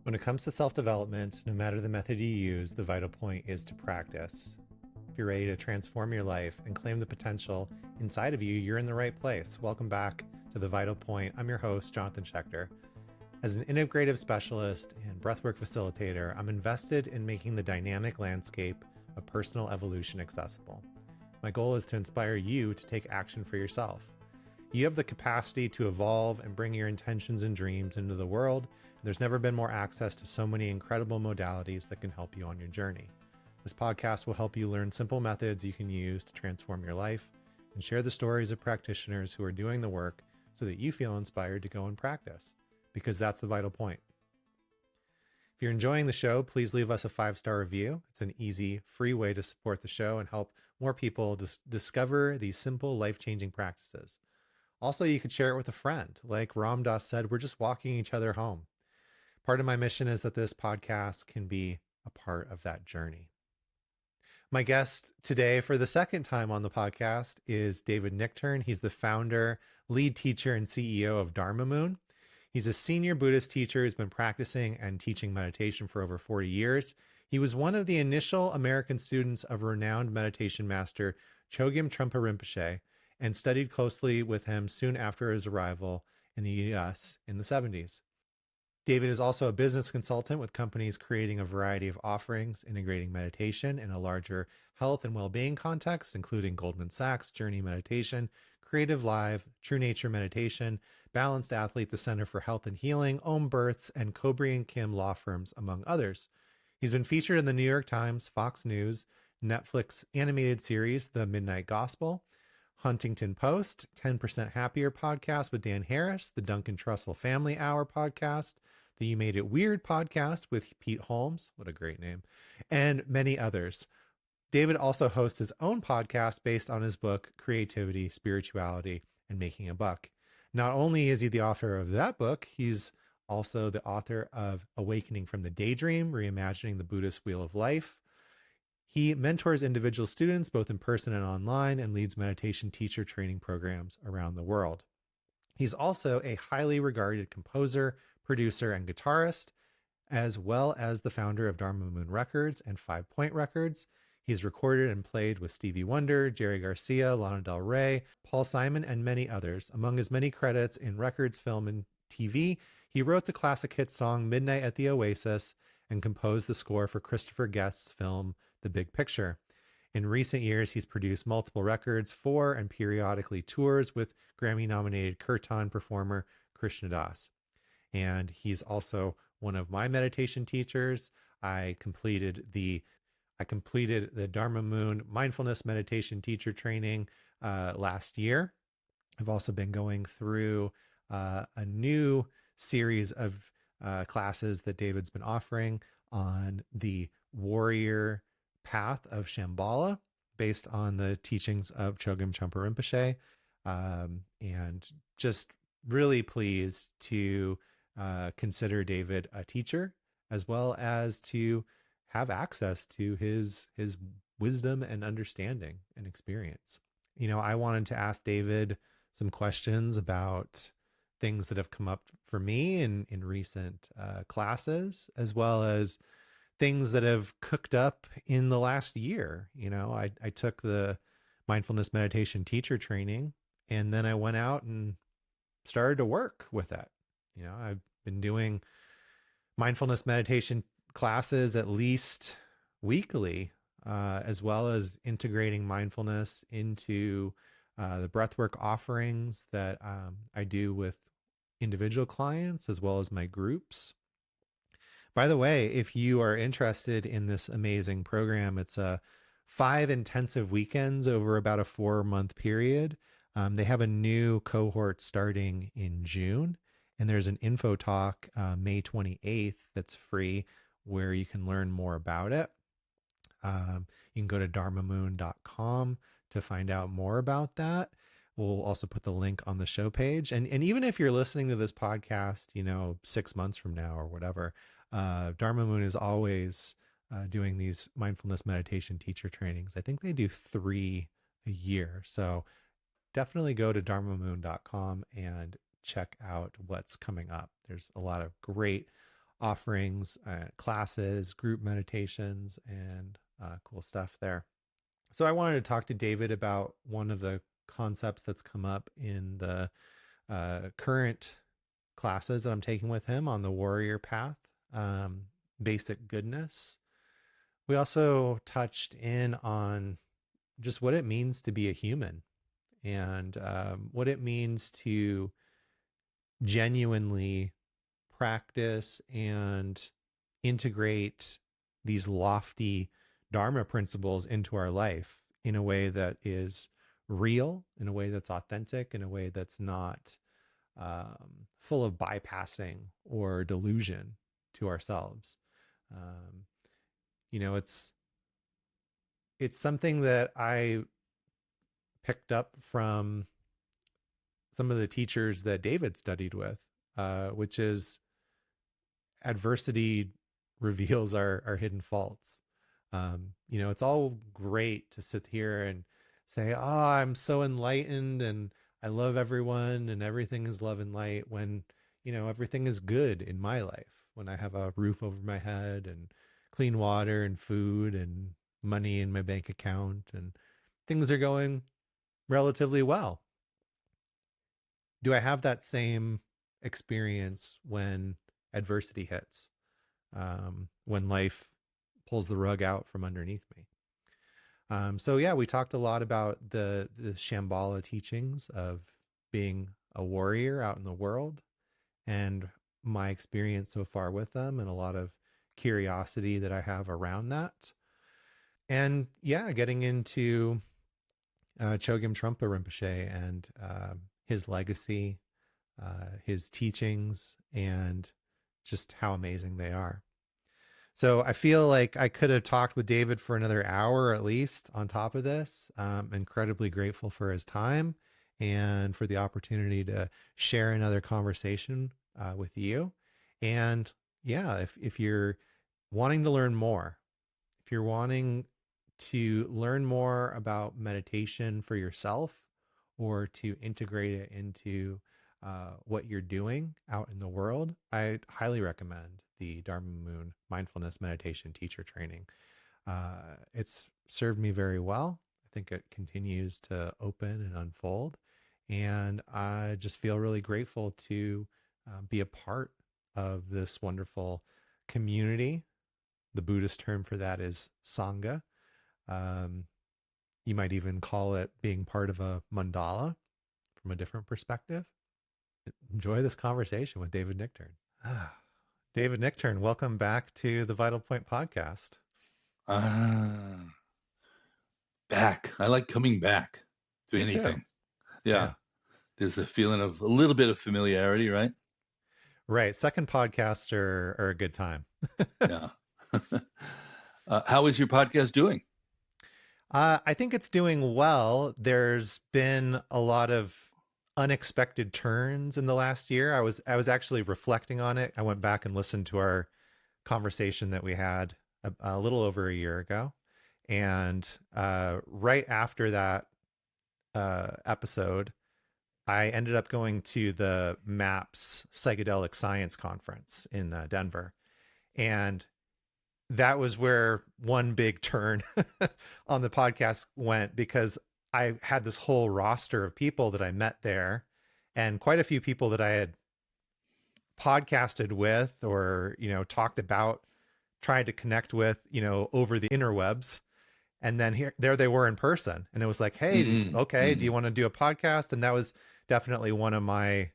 When it comes to self-development, no matter the method you use, the vital point is to practice. If you're ready to transform your life and claim the potential inside of you, you're in the right place. Welcome back to The Vital Point. I'm your host, Jonathan Schechter. As an integrative specialist and breathwork facilitator, I'm invested in making the dynamic landscape of personal evolution accessible. My goal is to inspire you to take action for yourself. You have the capacity to evolve and bring your intentions and dreams into the world. And there's never been more access to so many incredible modalities that can help you on your journey. This podcast will help you learn simple methods you can use to transform your life and share the stories of practitioners who are doing the work so that you feel inspired to go and practice, because that's the vital point. If you're enjoying the show, please leave us a 5-star review. It's an easy, free way to support the show and help more people discover these simple, life-changing practices. Also, you could share it with a friend. Like Ram Dass said, we're just walking each other home. Part of my mission is that this podcast can be a part of that journey. My guest today for the second time on the podcast is David Nichtern. He's the founder, lead teacher, and CEO of Dharma. He's a senior Buddhist teacher who's been practicing and teaching meditation for over 40 years. He was one of the initial American students of renowned meditation master Chogyam Trungpa Rinpoche, and studied closely with him soon after his arrival in the US in the 70s. David is also a business consultant with companies creating a variety of offerings, integrating meditation in a larger health and well-being context, including Goldman Sachs, Journey Meditation, Creative Live, True Nature Meditation, Balanced Athlete, the Center for Health and Healing, Om Births, and Cobry and Kim law firms, among others. He's been featured in the New York Times, Fox News, Netflix animated series, The Midnight Gospel, Huntington Post, 10% Happier podcast with Dan Harris, the Duncan Trussell Family Hour podcast, the You Made It Weird podcast with Pete Holmes, what a great name, and many others. David also hosts his own podcast based on his book, Creativity, Spirituality, and Making a Buck. Not only is he the author of that book, he's also the author of Awakening from the Daydream, Reimagining the Buddhist Wheel of Life. He mentors individual students both in person and online and leads meditation teacher training programs around the world. He's also a highly regarded composer, producer, and guitarist, as well as the founder of Dharma Moon Records and 5 Point Records. He's recorded and played with Stevie Wonder, Jerry Garcia, Lana Del Rey, Paul Simon, and many others. Among his many credits in records, film, and TV, he wrote the classic hit song Midnight at the Oasis and composed the score for Christopher Guest's film The Big Picture. In recent years, he's produced multiple records for and periodically tours with Grammy-nominated kirtan performer Krishna Das. And he's also one of my meditation teachers. I completed the Dharma Moon Mindfulness meditation teacher training last year. I've also been going through a new series of classes that David's been offering on the warrior path of Shambhala based on the teachings of Chogyam Trungpa Rinpoche, and just really pleased to consider David a teacher, as well as to have access to his wisdom and understanding and experience. You know, I wanted to ask David some questions about things that have come up for me in recent classes, as well as things that have cooked up in the last year. You know, I took the mindfulness meditation teacher training, and then I went out and started to work with that. You know, I've been doing mindfulness meditation classes at least weekly, as well as integrating mindfulness into the breathwork offerings that I do with individual clients, as well as my groups. By the way, if you are interested in this amazing program, it's 5 intensive weekends over about a 4-month period. They have a new cohort starting in June, and there's an info talk May 28th that's free, where you can learn more about it. You can go to dharmamoon.com to find out more about that. We'll also put the link on the show page. And even if you're listening to this podcast, 6 months from now or whatever, Dharma Moon is always doing these mindfulness meditation teacher trainings. I think they do 3 a year. So definitely go to dharmamoon.com and check out what's coming up. There's a lot of great offerings, classes, group meditations, and cool stuff there. So I wanted to talk to David about one of the concepts that's come up in the current classes that I'm taking with him on the warrior path, um, basic goodness. We also touched in on just what it means to be a human and what it means to genuinely practice and integrate these lofty Dharma principles into our life in a way that is real, in a way that's authentic, in a way that's not full of bypassing or delusion to ourselves. Um, it's something that I picked up from some of the teachers that David studied with, which is adversity reveals our hidden faults. It's all great to sit here and say, "Oh, I'm so enlightened and I love everyone and everything is love and light," when, everything is good in my life, when I have a roof over my head and clean water and food and money in my bank account and things are going relatively well. Do I have that same experience when adversity hits, when life pulls the rug out from underneath me? So yeah, we talked a lot about the Shambhala teachings of being a warrior out in the world and my experience so far with them and a lot of curiosity that I have around that. And yeah, getting into Chogyam Trungpa Rinpoche and his legacy, his teachings, and just how amazing they are. So I feel like I could have talked with David for another hour at least on top of this. I'm incredibly grateful for his time and for the opportunity to share another conversation with you. And yeah, if you're wanting to learn more, if you're wanting to learn more about meditation for yourself or to integrate it into what you're doing out in the world, I highly recommend the Dharma Moon Mindfulness Meditation Teacher Training. It's served me very well. I think it continues to open and unfold. And I just feel really grateful to be a part of this wonderful community. The Buddhist term for that is Sangha. Um, you might even call it being part of a mandala from a different perspective. Enjoy this conversation with David Nichtern. David Nichtern, welcome back to the Vital Point podcast. Back. I like coming back to Me anything. too. Yeah. There's a feeling of a little bit of familiarity, right? Right. Second podcasts are a good time. Yeah. How is your podcast doing? I think it's doing well. There's been a lot of unexpected turns in the last year. I was actually reflecting on it. I went back and listened to our conversation that we had a little over a year ago, and right after that episode, I ended up going to the MAPS Psychedelic Science Conference in Denver, and that was where one big turn on the podcast went, because I had this whole roster of people that I met there and quite a few people that I had podcasted with or, talked about, tried to connect with, over the interwebs. And then there they were in person. And it was like, hey, okay, do you want to do a podcast? And that was definitely one of my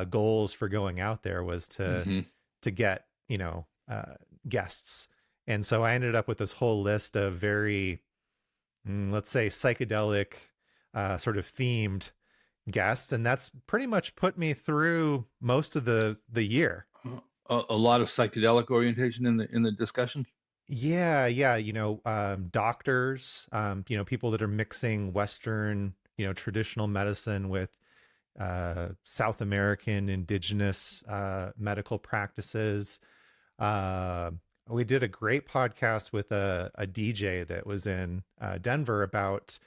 goals for going out there, was to get, guests. And so I ended up with this whole list of very, let's say, psychedelic sort of themed guests. And that's pretty much put me through most of the year. A lot of psychedelic orientation in the discussion. Yeah. Doctors, people that are mixing Western, traditional medicine with South American indigenous medical practices. We did a great podcast with a DJ that was in Denver about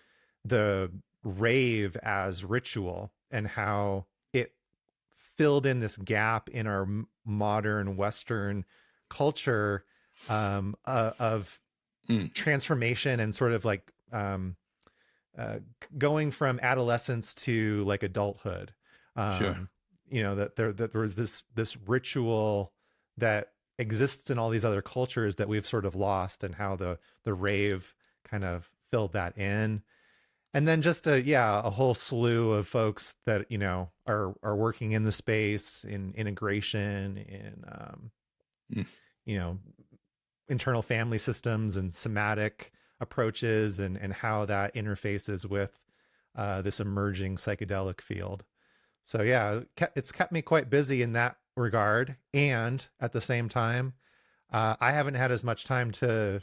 the rave as ritual and how it filled in this gap in our modern Western culture of Mm, transformation and sort of like uh, going from adolescence to like adulthood. sure. Um, that there was this ritual that exists in all these other cultures that we've sort of lost, and how the rave kind of filled that in. And then just a whole slew of folks that are working in the space, in integration, in Mm, you know internal family systems and somatic approaches, and how that interfaces with this emerging psychedelic field. So yeah, it's kept me quite busy in that regard. And at the same time, I haven't had as much time to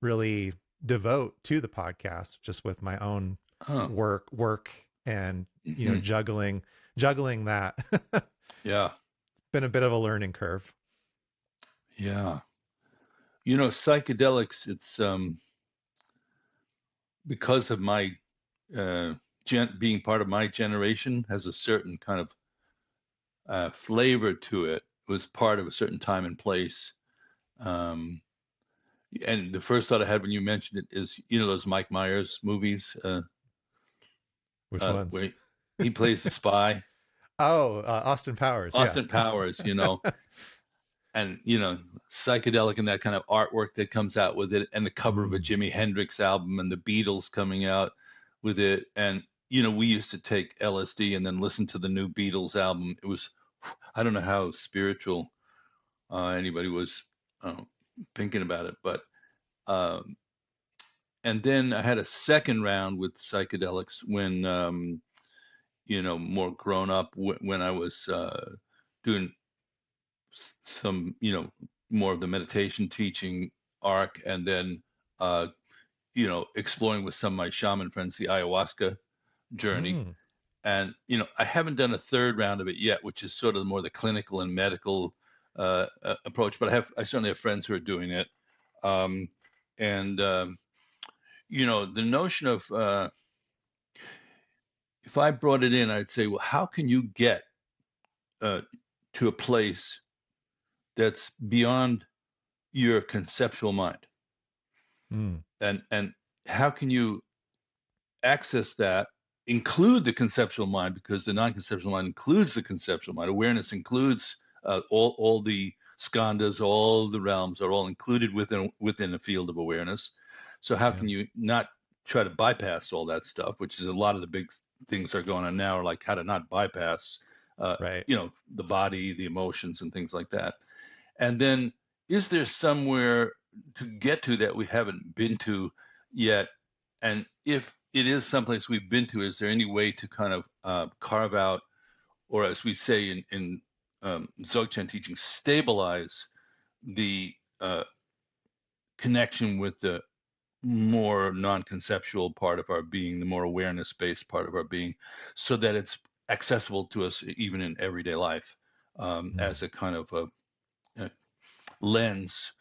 really devote to the podcast, just with my own oh, work and hmm, juggling that. yeah, It's been a bit of a learning curve. yeah. Psychedelics, it's because of my uh, being part of my generation, has a certain kind of flavor to it. It was part of a certain time and place. Um, and the first thought I had when you mentioned it is, those Mike Myers movies, Which ones? where he plays the spy, Oh, Austin Powers. Yeah. Austin Powers, and psychedelic and that kind of artwork that comes out with it, and the cover of a Mm. Jimi Hendrix album and the Beatles coming out with it. And we used to take LSD and then listen to the new Beatles album. It was, I don't know how spiritual anybody was uh, thinking about it, but um, and then I had a second round with psychedelics when more grown up, when I was doing some, more of the meditation teaching arc, and then, uh, exploring with some of my shaman friends the ayahuasca journey. Mm. And, I haven't done a third round of it yet, which is sort of more the clinical and medical approach, but I certainly have friends who are doing it. Um, and, the notion of, if I brought it in, I'd say, well, how can you get uh, to a place that's beyond your conceptual mind? Mm. And how can you access that, include the conceptual mind, because the non-conceptual mind includes the conceptual mind. Awareness includes all the skandhas, all the realms are all included within a field of awareness. So how Yeah. can you not try to bypass all that stuff, which is a lot of the big things that are going on now, are like how to not bypass Right. the body, the emotions, and things like that. And then, is there somewhere to get to that we haven't been to yet? And if it is someplace we've been to, is there any way to kind of carve out, or as we say in Dzogchen teaching, stabilize the connection with the more non-conceptual part of our being, the more awareness-based part of our being, so that it's accessible to us even in everyday life, Mm. as a kind of a lens,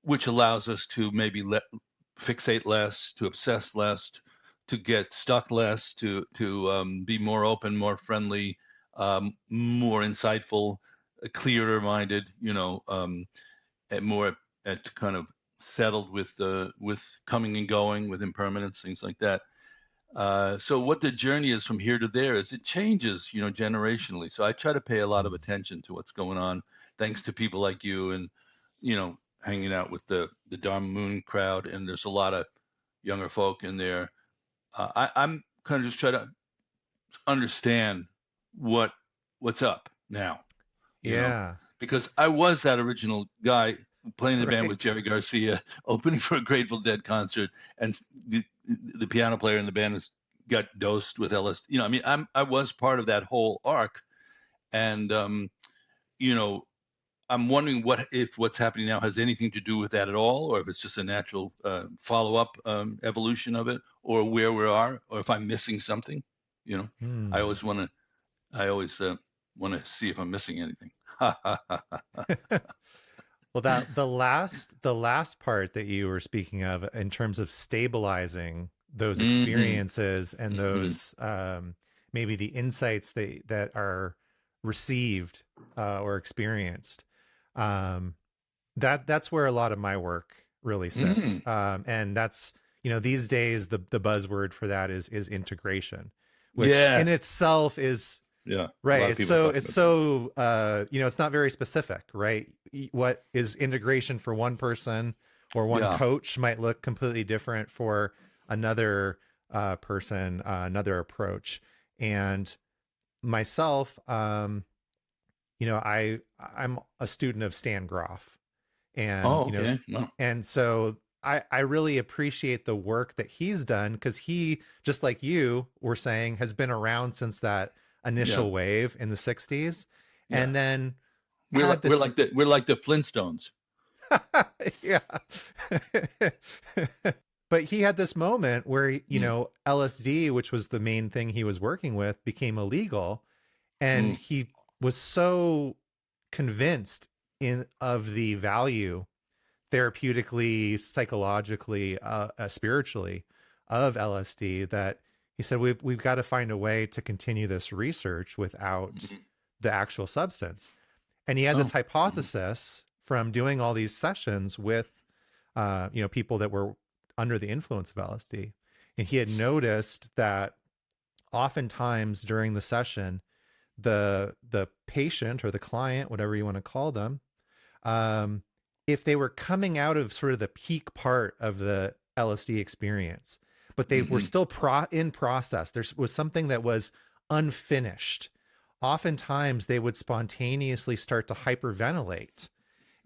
which allows us to maybe fixate less, to obsess less, to get stuck less, to be more open, more friendly, more insightful, clearer minded, and more at kind of settled with coming and going, with impermanence, things like that. So what the journey is from here to there is, it changes, generationally. So I try to pay a lot of Mm. attention to what's going on, thanks to people like you, and hanging out with the Dharma Moon crowd. And there's a lot of younger folk in there. I'm kind of just trying to understand what what's up now, you know, Yeah. because I was that original guy playing the band with Right. Jerry Garcia, opening for a Grateful Dead concert, and the piano player in the band has got dosed with LSD. I mean, I was part of that whole arc, and you know, I'm wondering if what's happening now has anything to do with that at all, or if it's just a natural follow-up evolution of it, or where we are, or if I'm missing something. You know, I Mm. always want to. I always want to see if I'm missing anything. Well, that the last part that you were speaking of, in terms of stabilizing those Mm-hmm. experiences and Mm-hmm. those maybe the insights that are received or experienced. Um, that's where a lot of my work really sits. Mm. And that's, these days the buzzword for that is integration, which Yeah. in itself is Yeah. A right. lot of It's people are so talking it's about that. so it's not very specific, right? What is integration for one person or one Yeah. coach might look completely different for another person, another approach. And myself, I'm a student of Stan Groff, and Oh, okay. No. so I really appreciate the work that he's done, because he, just like you were saying, has been around since that Yeah. initial wave in the 60s, Yeah. and then We're like had we're this like the we're like the Flintstones. yeah. But he had this moment where, Mm. LSD, which was the main thing he was working with, became illegal, and Mm. he was so convinced in of the value therapeutically, psychologically, spiritually, of LSD, that he said we've got to find a way to continue this research without Mhm. the actual substance. And he had this Oh. Mhm. hypothesis from doing all these sessions with people that were under the influence of LSD, and he had noticed that oftentimes during the session, the patient or the client, whatever you want to call them, um, if they were coming out of sort of the peak part of the LSD experience, but they were Mhm. still in process, there was something that was unfinished. Oftentimes, they would spontaneously start to hyperventilate,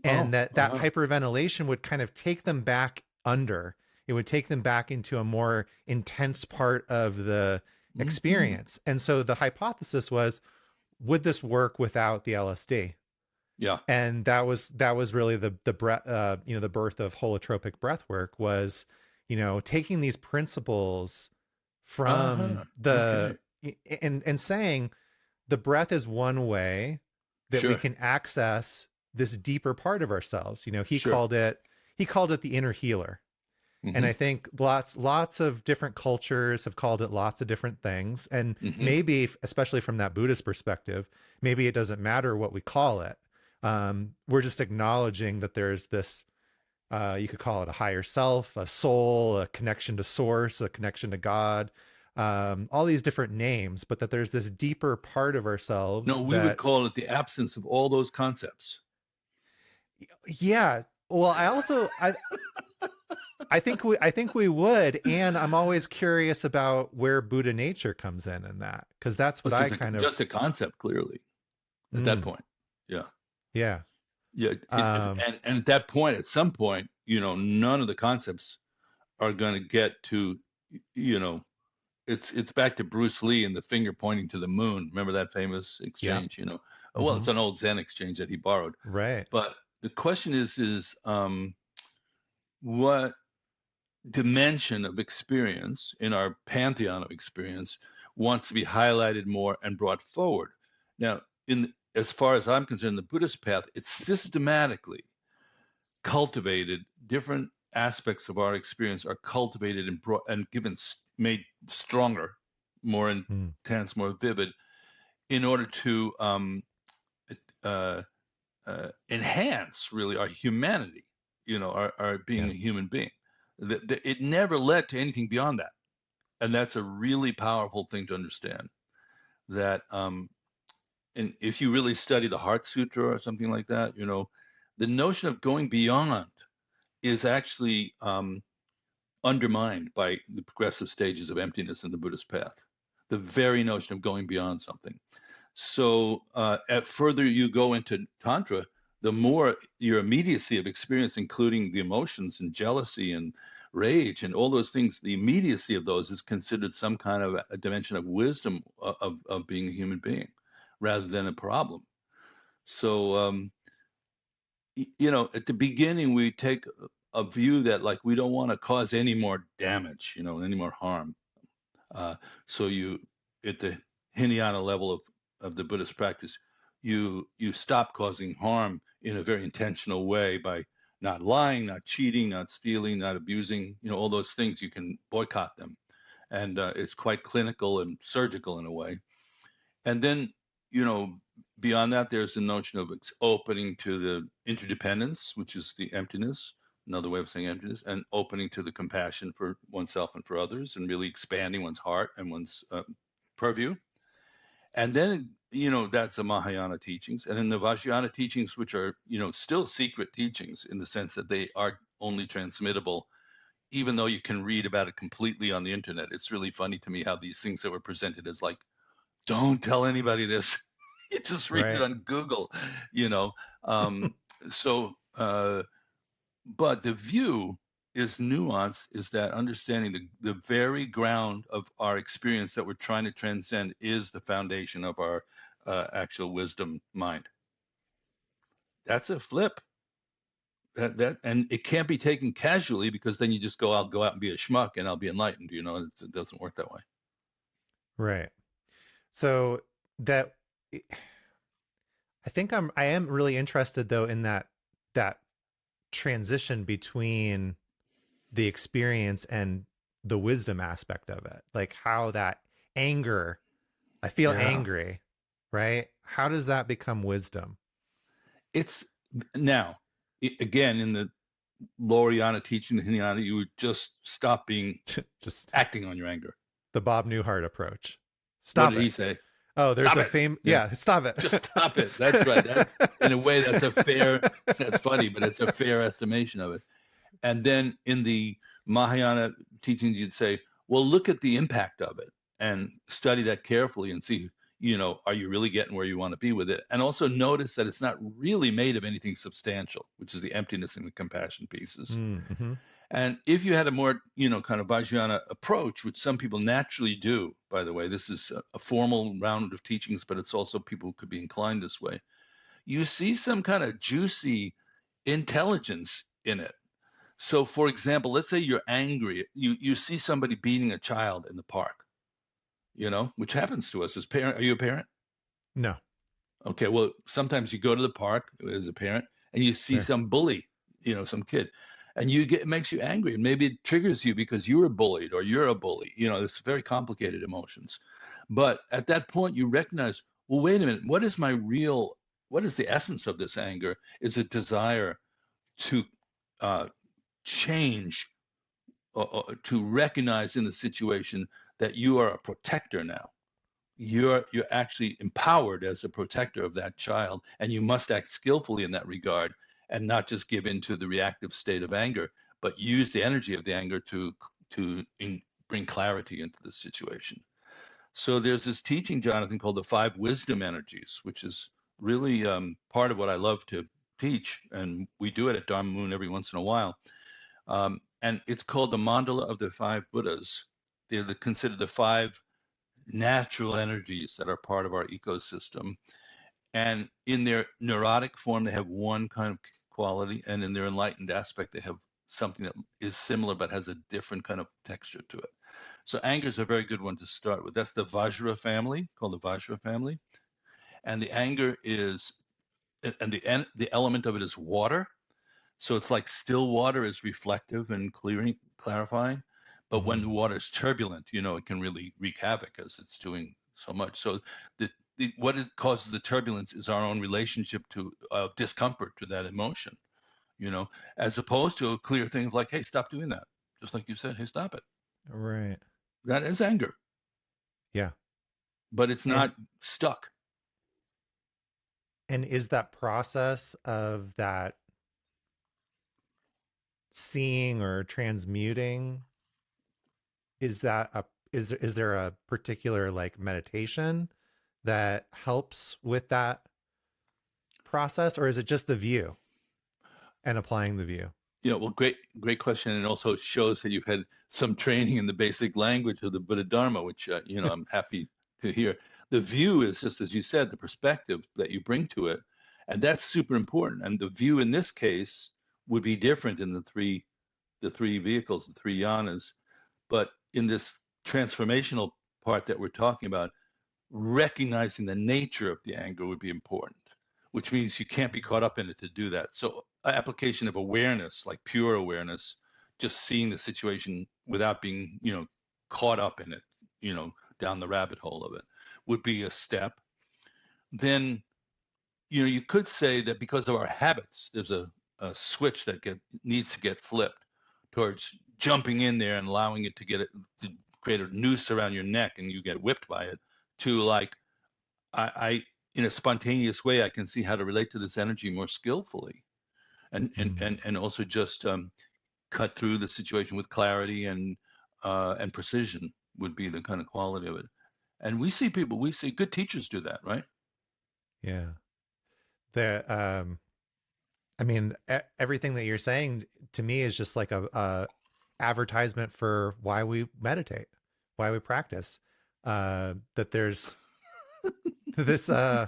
and Oh. that Uh-huh. hyperventilation would kind of take them back under. It would take them back into a more intense part of the Mhm. experience. And so the hypothesis was, would this work without the LSD? Yeah. And that was really the breath, the birth of holotropic breath work, was, taking these principles Uh-huh. from Okay. and saying the breath is one way that we Sure. can access this deeper part of ourselves. He Sure. called it the inner healer. And Mhm. I think lots of different cultures have called it lots of different things. And Mhm. maybe, especially from that Buddhist perspective, maybe it doesn't matter what we call it. We're just acknowledging that there's this, you could call it a higher self, a soul, a connection to source, a connection to God, all these different names, but that there's this deeper part of No, ourselves we would that, call it the absence of all those concepts. yeah. Well, I think we would, and I'm always curious about where Buddha nature comes in that, because that's what It's I just kind of. just a concept, clearly, at that Mm, point. Yeah. yeah. Yeah. Um, And at that point, at some point, none of the concepts are going to get to, you know, it's back to Bruce Lee and the finger pointing to the moon. Remember that famous yeah. exchange? Well, Hmm. it's an old Zen exchange that he borrowed. Right. But the question is what dimension of experience in our pantheon of experience wants to be highlighted more and brought forward? Now, as far as I'm concerned, the Buddhist path, it's systematically cultivated. Different aspects of our experience are cultivated and brought and made stronger, more Mm, intense, more vivid, in order to uh, enhance really our humanity, our being yeah. a human being. It never led to anything beyond that, and that's a really powerful thing to understand. That and if you really study the Heart Sutra or something like that, the notion of going beyond is actually undermined by the progressive stages of emptiness in the Buddhist path. The very notion of going beyond something. So, at further you go into Tantra, the more your immediacy of experience, including the emotions and jealousy and rage and all those things, the immediacy of those is considered some kind of a dimension of wisdom of being a human being rather than a problem. So, at the beginning, we take a view that like we don't want to cause any more damage, any more harm. Uh, so at the Hinayana level of the Buddhist practice, you stop causing harm in a very intentional way by not lying, not cheating, not stealing, not abusing. All those things, you can boycott them, and it's quite clinical and surgical in a way. And then, you know, beyond that, there's the notion of opening to the interdependence, which is the emptiness, another way of saying emptiness, and opening to the compassion for oneself and for others, and really expanding one's heart and one's purview. And then, that's the Mahayana teachings. And then the Vajrayana teachings, which are, still secret teachings in the sense that they are only transmittable, even though you can read about it completely on the internet. It's really funny to me how these things that were presented as like, don't tell anybody this. You just read it Right. on Google, you know. Um, so, but the view is nuance, is that understanding the very ground of our experience that we're trying to transcend is the foundation of our actual wisdom mind. That's a flip. And it can't be taken casually, because then you just go, I'll go out and be a schmuck and I'll be enlightened. It doesn't work that way. Right. So that I am really interested though in that transition between the experience and the wisdom aspect of it. Like how that anger, I feel Yeah. angry, right? How does that become wisdom? It's now, again, in the Loriana teaching, the Hinayana, you would just stop Just acting on your anger. the Bob Newhart approach. What Stop did he it. say? Oh, there's Stop a it. Yeah. yeah, stop it. Just stop it. That's right. In a way, that's funny, but it's a fair estimation of it. And then in the Mahayana teachings, you'd say, well, look at the impact of it and study that carefully and see, are you really getting where you want to be with it? And also notice that it's not really made of anything substantial, which is the emptiness and the compassion pieces. Mm-hmm. And if you had a more, kind of Vajrayana approach, which some people naturally do, by the way, this is a formal round of teachings, but it's also people who could be inclined this way. You see some kind of juicy intelligence in it. So, for example, let's say you're angry. You see somebody beating a child in the park, which happens to us as parent. Are you a parent? No. Okay, well, sometimes you go to the park as a parent and you see Sure. some bully, some kid, and it makes you angry, and maybe it triggers you because you were bullied or you're a bully. It's very complicated emotions. But at that point, you recognize, well, wait a minute, what is the essence of this anger? Is a desire to uh, change, to recognize in the situation that you are a protector now. You're actually empowered as a protector of that child, and you must act skillfully in that regard, and not just give in to the reactive state of anger, but use the energy of the anger to bring clarity into the situation. So there's this teaching, Jonathan, called the five wisdom energies, which is really part of what I love to teach, and we do it at Dharma Moon every once in a while. And it's called the mandala of the five Buddhas. They're considered the five natural energies that are part of our ecosystem. And in their neurotic form, they have one kind of quality, and in their enlightened aspect, they have something that is similar but has a different kind of texture to it. So anger is a very good one to start with. That's the Vajra family, called the Vajra family. And the anger is, and the element of it is water. So it's like still water is reflective and clarifying. But when Mm-hmm. the water is turbulent, it can really wreak havoc as it's doing so much. So what causes the turbulence is our own relationship to discomfort to that emotion, as opposed to a clear thing of like, hey, stop doing that. Just like you said, hey, stop it. Right. That is anger, Yeah. but it's And not stuck. is that process of that seeing or transmuting, is that a is there a particular like meditation that helps with that process, or is it just the view and applying the view? Well, great question, and also shows that you've had some training in the basic language of the Buddha Dharma, which I'm happy to hear. The view is just as you said, the perspective that you bring to it, and that's super important. And the view in this case would be different in the three vehicles, the three yanas, but in this transformational part that we're talking about, recognizing the nature of the anger would be important, which means you can't be caught up in it to do that. So application of awareness, like pure awareness, just seeing the situation without being, caught up in it, down the rabbit hole of it, would be a step. Then you could say that because of our habits, there's a switch that needs to get flipped towards jumping in there and allowing it to create a noose around your neck and you get whipped by it, to like, I in a spontaneous way, I can see how to relate to this energy more skillfully, and also just cut through the situation with clarity and precision would be the kind of quality of it. And we see good teachers do that, right? Yeah. The I mean, everything that you're saying to me is just like a advertisement for why we meditate, why we practice. That there's this I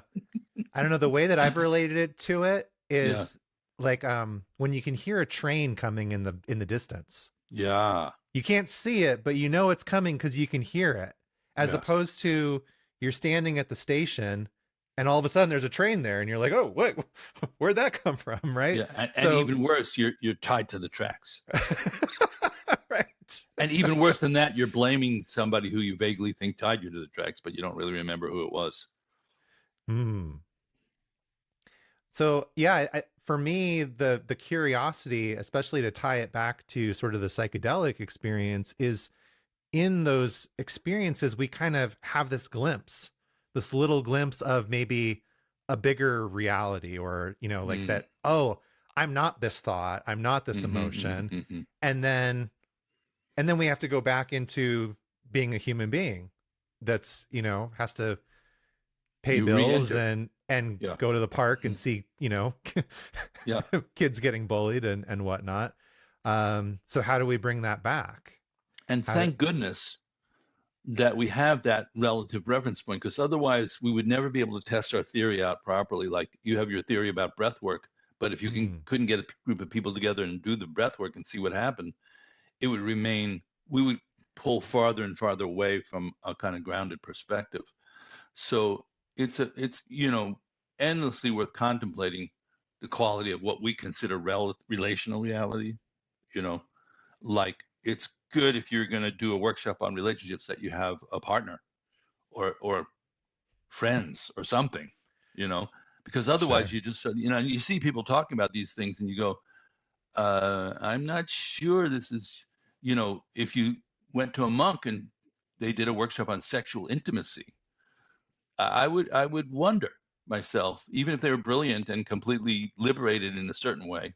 don't know, the way that I've related it to it Yeah, is like when you can hear a train coming in the distance. yeah, You can't see it, but you know it's coming because you can hear it. As yes, opposed to you're standing at the station and all of a sudden there's a train there and you're like, oh, wait, where'd that come from? Right. yeah, and So, even worse, you're tied to the tracks. right. And even worse than that, you're blaming somebody who you vaguely think tied you to the tracks, but you don't really remember who it was. Hmm. So yeah, for me, the curiosity, especially to tie it back to sort of the psychedelic experience, is in those experiences we kind of have this glimpse, this little glimpse of maybe a bigger reality, or like Mm. that. Oh, I'm not this thought. I'm not this Mm-hmm, emotion, mm-hmm. and then we have to go back into being a human being that's has to pay You bills re-enter. and Yeah. go to the park Mm-hmm. and see Yeah. kids getting bullied and whatnot. So how do we bring that back? And How do, thank goodness that we have that relative reference point, because otherwise we would never be able to test our theory out properly. Like you have your theory about breath work, but if you mm, couldn't get a group of people together and do the breath work and see what happened, it would remain, we would pull farther and farther away from a kind of grounded perspective. So it's endlessly worth contemplating the quality of what we consider relational reality. You know, like it's good if you're going to do a workshop on relationships that you have a partner or friends or something, you know, because otherwise sure. you just you see people talking about these things and you go, I'm not sure this is, if you went to a monk and they did a workshop on sexual intimacy, I would wonder myself, even if they were brilliant and completely liberated in a certain way,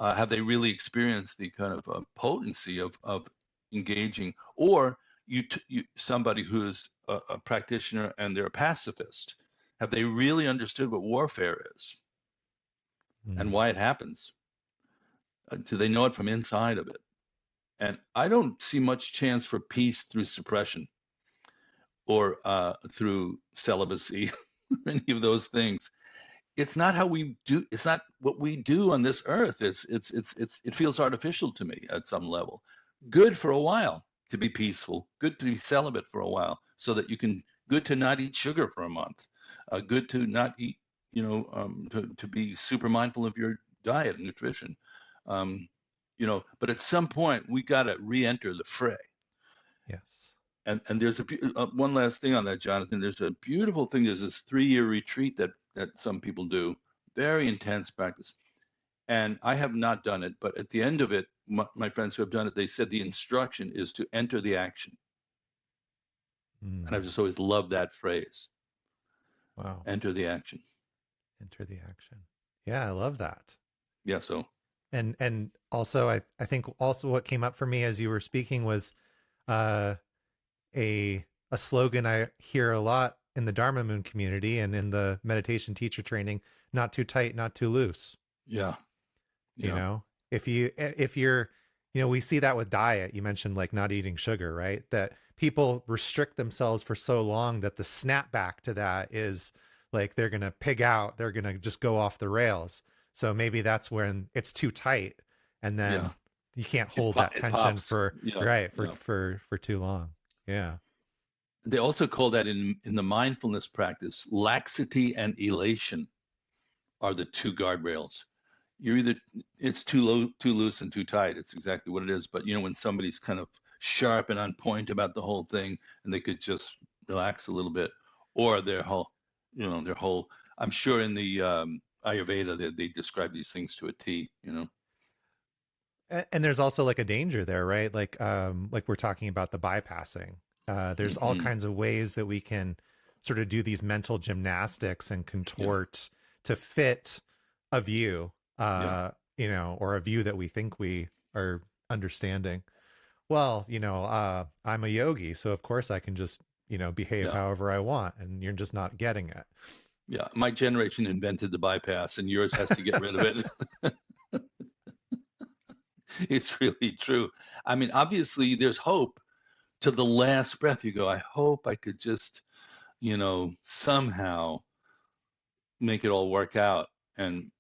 have they really experienced the kind of potency of engaging? Or somebody who's a practitioner and they're a pacifist, have they really understood what warfare is and Mm, why it happens? Do they know it from inside of it? And I don't see much chance for peace through suppression or through celibacy, any of those things. It's not how we do. It's not what we do on this earth. It feels artificial to me at some level. Good for a while to be peaceful. Good to be celibate for a while, so that you can. Good to not eat sugar for a month. Good to not eat. To be super mindful of your diet and nutrition. Um, but at some point we got to re-enter the fray. yes. And there's one last thing on that, Jonathan. There's a beautiful thing. There's this 3-year retreat that some people do, very intense practice. And I have not done it, but at the end of it, my friends who have done it, they said the instruction is to enter the action. And I've Mm, just always loved that phrase, wow. enter the action. Enter the action. Yeah, I love that. Yeah, so And also I think also what came up for me as you were speaking was uh a slogan I hear a lot in the Dharma Moon community and in the meditation teacher training: not too tight, not too loose. yeah, You yeah, know, if you're, we see that with diet. You mentioned like not eating sugar, right? That people restrict themselves for so long that the snapback to that is like they're gonna pig out, they're gonna just go off the rails. So maybe that's when it's too tight, and yeah. then you can't hold that It tension pops. for Yeah, right yeah. for too long. Yeah. They also call that in the mindfulness practice, laxity and elation are the two guardrails. You're either it's too low, too loose, and too tight. It's exactly what it is. But when somebody's kind of sharp and on point about the whole thing, and they could just relax a little bit, or their whole I'm sure in the Ayurveda they describe these things to a T, you know. And there's also like a danger there, right? Like we're talking about the bypassing. There's all Hmm. kinds of ways that we can sort of do these mental gymnastics and Yeah, contort to fit a view, yeah, or a view that we think we are understanding. Well, I'm a yogi, so of course I can just, behave yeah, however I want, and you're just not getting it. yeah. My generation invented the bypass, and yours has to get rid of it. It's really true. I mean, obviously, there's hope to the last breath. You go, I hope I could just, somehow make it all work out. And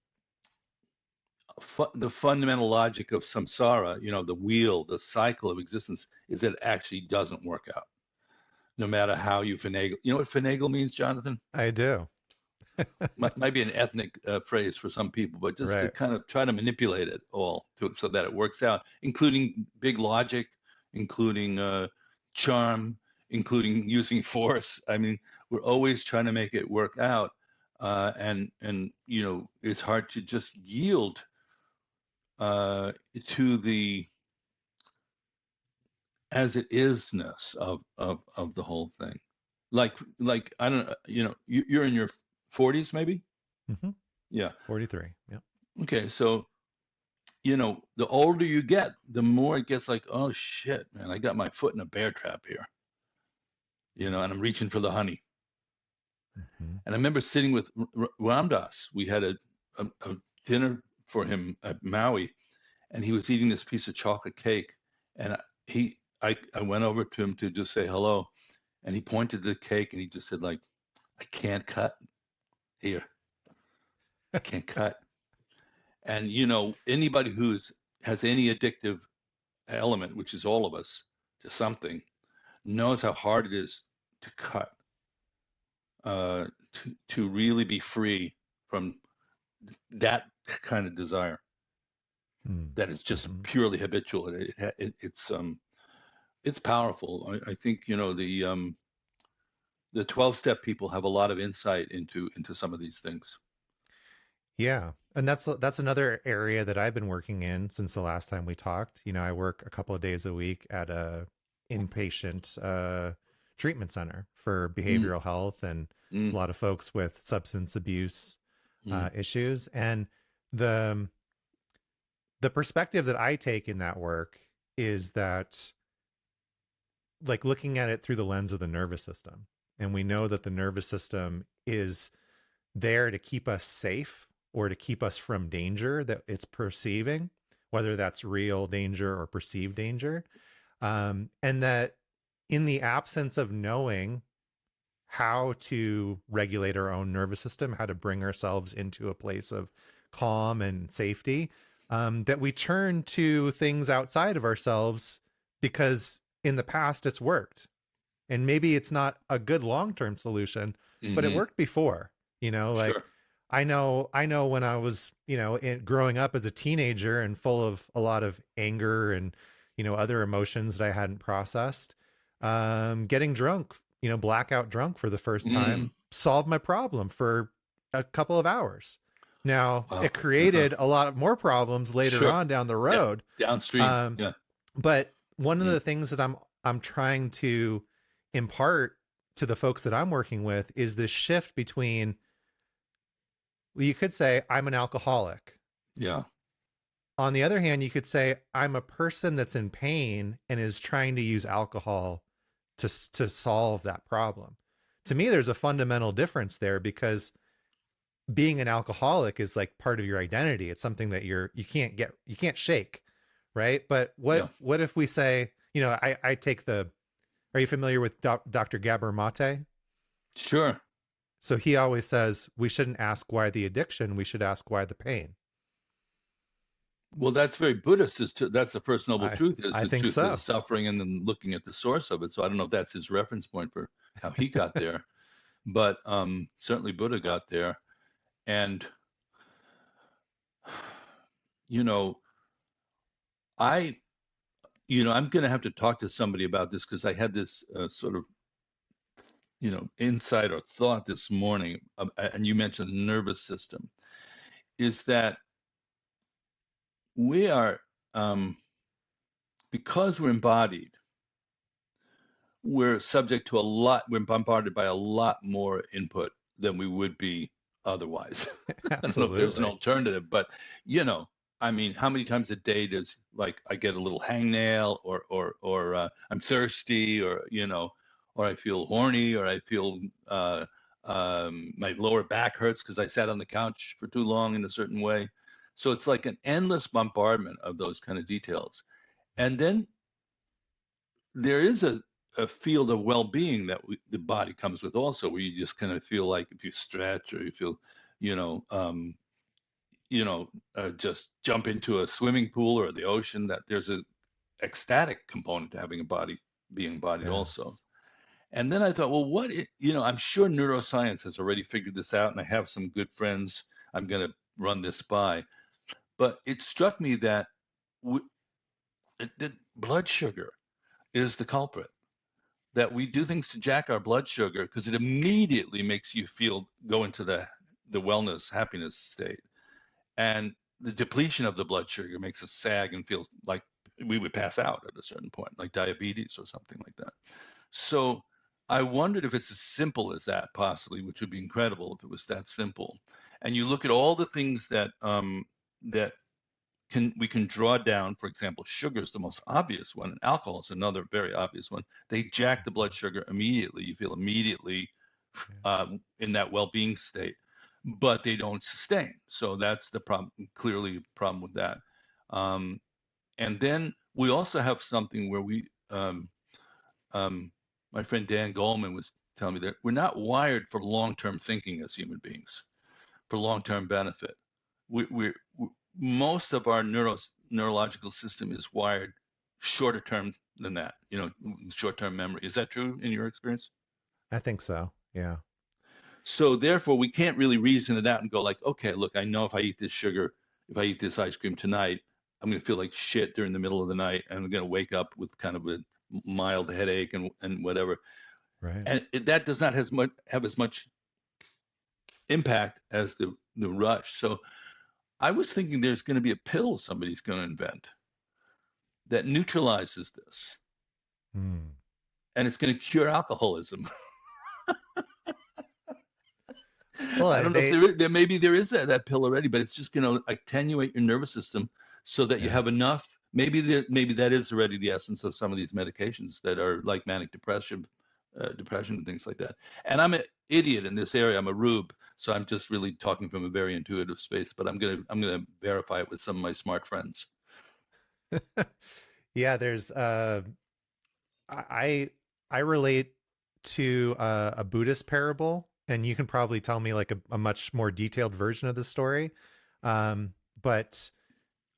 the fundamental logic of samsara, the wheel, the cycle of existence, is that it actually doesn't work out, no matter how you finagle. You know what finagle means, Jonathan? I do. Might be an ethnic phrase for some people, but just to Right. kind of try to manipulate it all so that it works out, including big logic, including charm, including using force. I mean, we're always trying to make it work out, and it's hard to just yield to the as it isness of the whole thing. Like I don't know, you're in your 40s maybe. Hmm. Yeah. 43. Yeah. Okay, so the older you get, the more it gets like, oh shit, man, I got my foot in a bear trap here, and I'm reaching for the honey. Hmm. And I remember sitting with Ramdas. We had a dinner for him at Maui, and he was eating this piece of chocolate cake, and I went over to him to just say hello, and he pointed to the cake and he just said like, I can't cut here, I can't cut. And anybody has any addictive element, which is all of us, to something, knows how hard it is to cut, to really be free from that kind of desire that is just Mm-hmm. purely habitual. It's powerful. I think the 12-step people have a lot of insight into some of these things. Yeah. And that's another area that I've been working in since the last time we talked. I work a couple of days a week at a inpatient treatment center for Mm, behavioral health and mm, a lot of folks with substance abuse mm, issues. And the the perspective that I take in that work is that, like, looking at it through the lens of the nervous system. And we know that the nervous system is there to keep us safe or to keep us from danger that it's perceiving, whether that's real danger or perceived danger. And that in the absence of knowing how to regulate our own nervous system, how to bring ourselves into a place of calm and safety, that we turn to things outside of ourselves because in the past it's worked. And maybe it's not a good long-term solution, but it hmm. worked before, like Sure. I know when I was, growing up as a teenager and full of a lot of anger and, other emotions that I hadn't processed, getting drunk, blackout drunk for the first Mm. time solved my problem for a couple of hours. Now, Wow. it created a lot more problems later Sure. on down the Yeah. road. Downstream. Um, Yeah. but one of Mm. the things that I'm trying to impart to the folks that I'm working with is this shift between, well, you could say I'm an alcoholic. Yeah. On the other hand, you could say I'm a person that's in pain and is trying to use alcohol to solve that problem. To me, there's a fundamental difference there because being an alcoholic is like part of your identity. It's something that you can't shake, right? But Yeah. what if we say, I take the are you familiar with Dr. Gabor Mate? Sure. So he always says we shouldn't ask why the addiction, we should ask why the pain. Well, that's very Buddhist. That's the first noble I truth, is I the think truth of the so. suffering, and then looking at the source of it. So I don't know if that's his reference point for how he got there, but certainly Buddha got there. And you know, I, I'm going to have to talk to somebody about this, because I had this sort of insight or thought this morning, and you mentioned the nervous system, is that we are, because we're embodied, we're subject to we're bombarded by a lot more input than we would be otherwise. I don't know if there's an Absolutely. alternative, but you know, I mean, how many times a day does like I get a little hangnail, or I'm thirsty, or I feel horny, or I feel my lower back hurts because I sat on the couch for too long in a certain way. So it's like an endless bombardment of those kind of details. And then there is a field of well-being that the body comes with also, where you just kind of feel like if you stretch or you feel, you know, um, just jump into a swimming pool or the ocean, that there's a ecstatic component to having a body being embodied also. Yes. And then I thought, well, I'm sure neuroscience has already figured this out, and I have some good friends I'm going to run this by. But it struck me that the blood sugar is the culprit. That we do things to jack our blood sugar because it immediately makes you go into the wellness, happiness state. And the depletion of the blood sugar makes us sag and feel like we would pass out at a certain point, like diabetes or something like that. So I wondered if it's as simple as that, possibly, which would be incredible if it was that simple. And you look at all the things that we can draw down. For example, sugar is the most obvious one, and alcohol is another very obvious one. They jack the blood sugar immediately. You feel immediately Yeah. in that well-being state, but they don't sustain. So that's the problem. Clearly, a problem with that. Um, and then we also have something where my friend Dan Goleman was telling me that we're not wired for long-term thinking as human beings, for long-term benefit. We most of our neurological system is wired shorter term than that. Short-term memory. Is that true in your experience? I think so. Yeah. So therefore, we can't really reason it out and go like, okay, look, I know if I eat this sugar, if I eat this ice cream tonight, I'm going to feel like shit during the middle of the night, and I'm going to wake up with kind of a mild headache and whatever. Right. And that does not have as much impact as the rush. So I was thinking there's going to be a pill somebody's going to invent that neutralizes this, Hmm. and it's going to cure alcoholism. Well, I don't know if they, maybe there is that pill already, but it's just going to attenuate your nervous system so that you yeah. have enough. Maybe that is already the essence of some of these medications that are like manic depression and things like that. And I'm an idiot in this area. I'm a rube, so I'm just really talking from a very intuitive space. But I'm gonna verify it with some of my smart friends. Yeah, there's I I relate to a Buddhist parable, and you can probably tell me like a much more detailed version of the story. But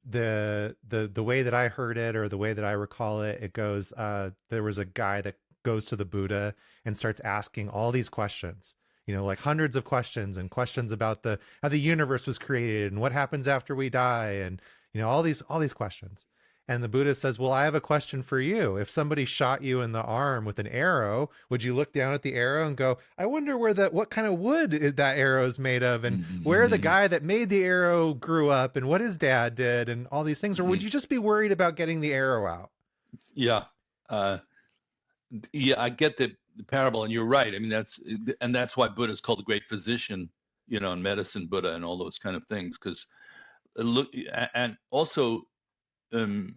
the way that I heard it, or the way that I recall it, it goes, there was a guy that goes to the Buddha and starts asking all these questions, like hundreds of questions, and questions about the how the universe was created and what happens after we die, and all these questions. And the Buddha says, well, I have a question for you. If somebody shot you in the arm with an arrow, would you look down at the arrow and go, I wonder what kind of wood that arrow is made of, and where the Mm-hmm. guy that made the arrow grew up, and what his dad did, and all these things? Or would Mm-hmm. you just be worried about getting the arrow out? Yeah. Uh, yeah, I get the parable, and you're right. I mean, that's why Buddha is called the great physician, and medicine Buddha and all those kind of things. Because look, and also, um,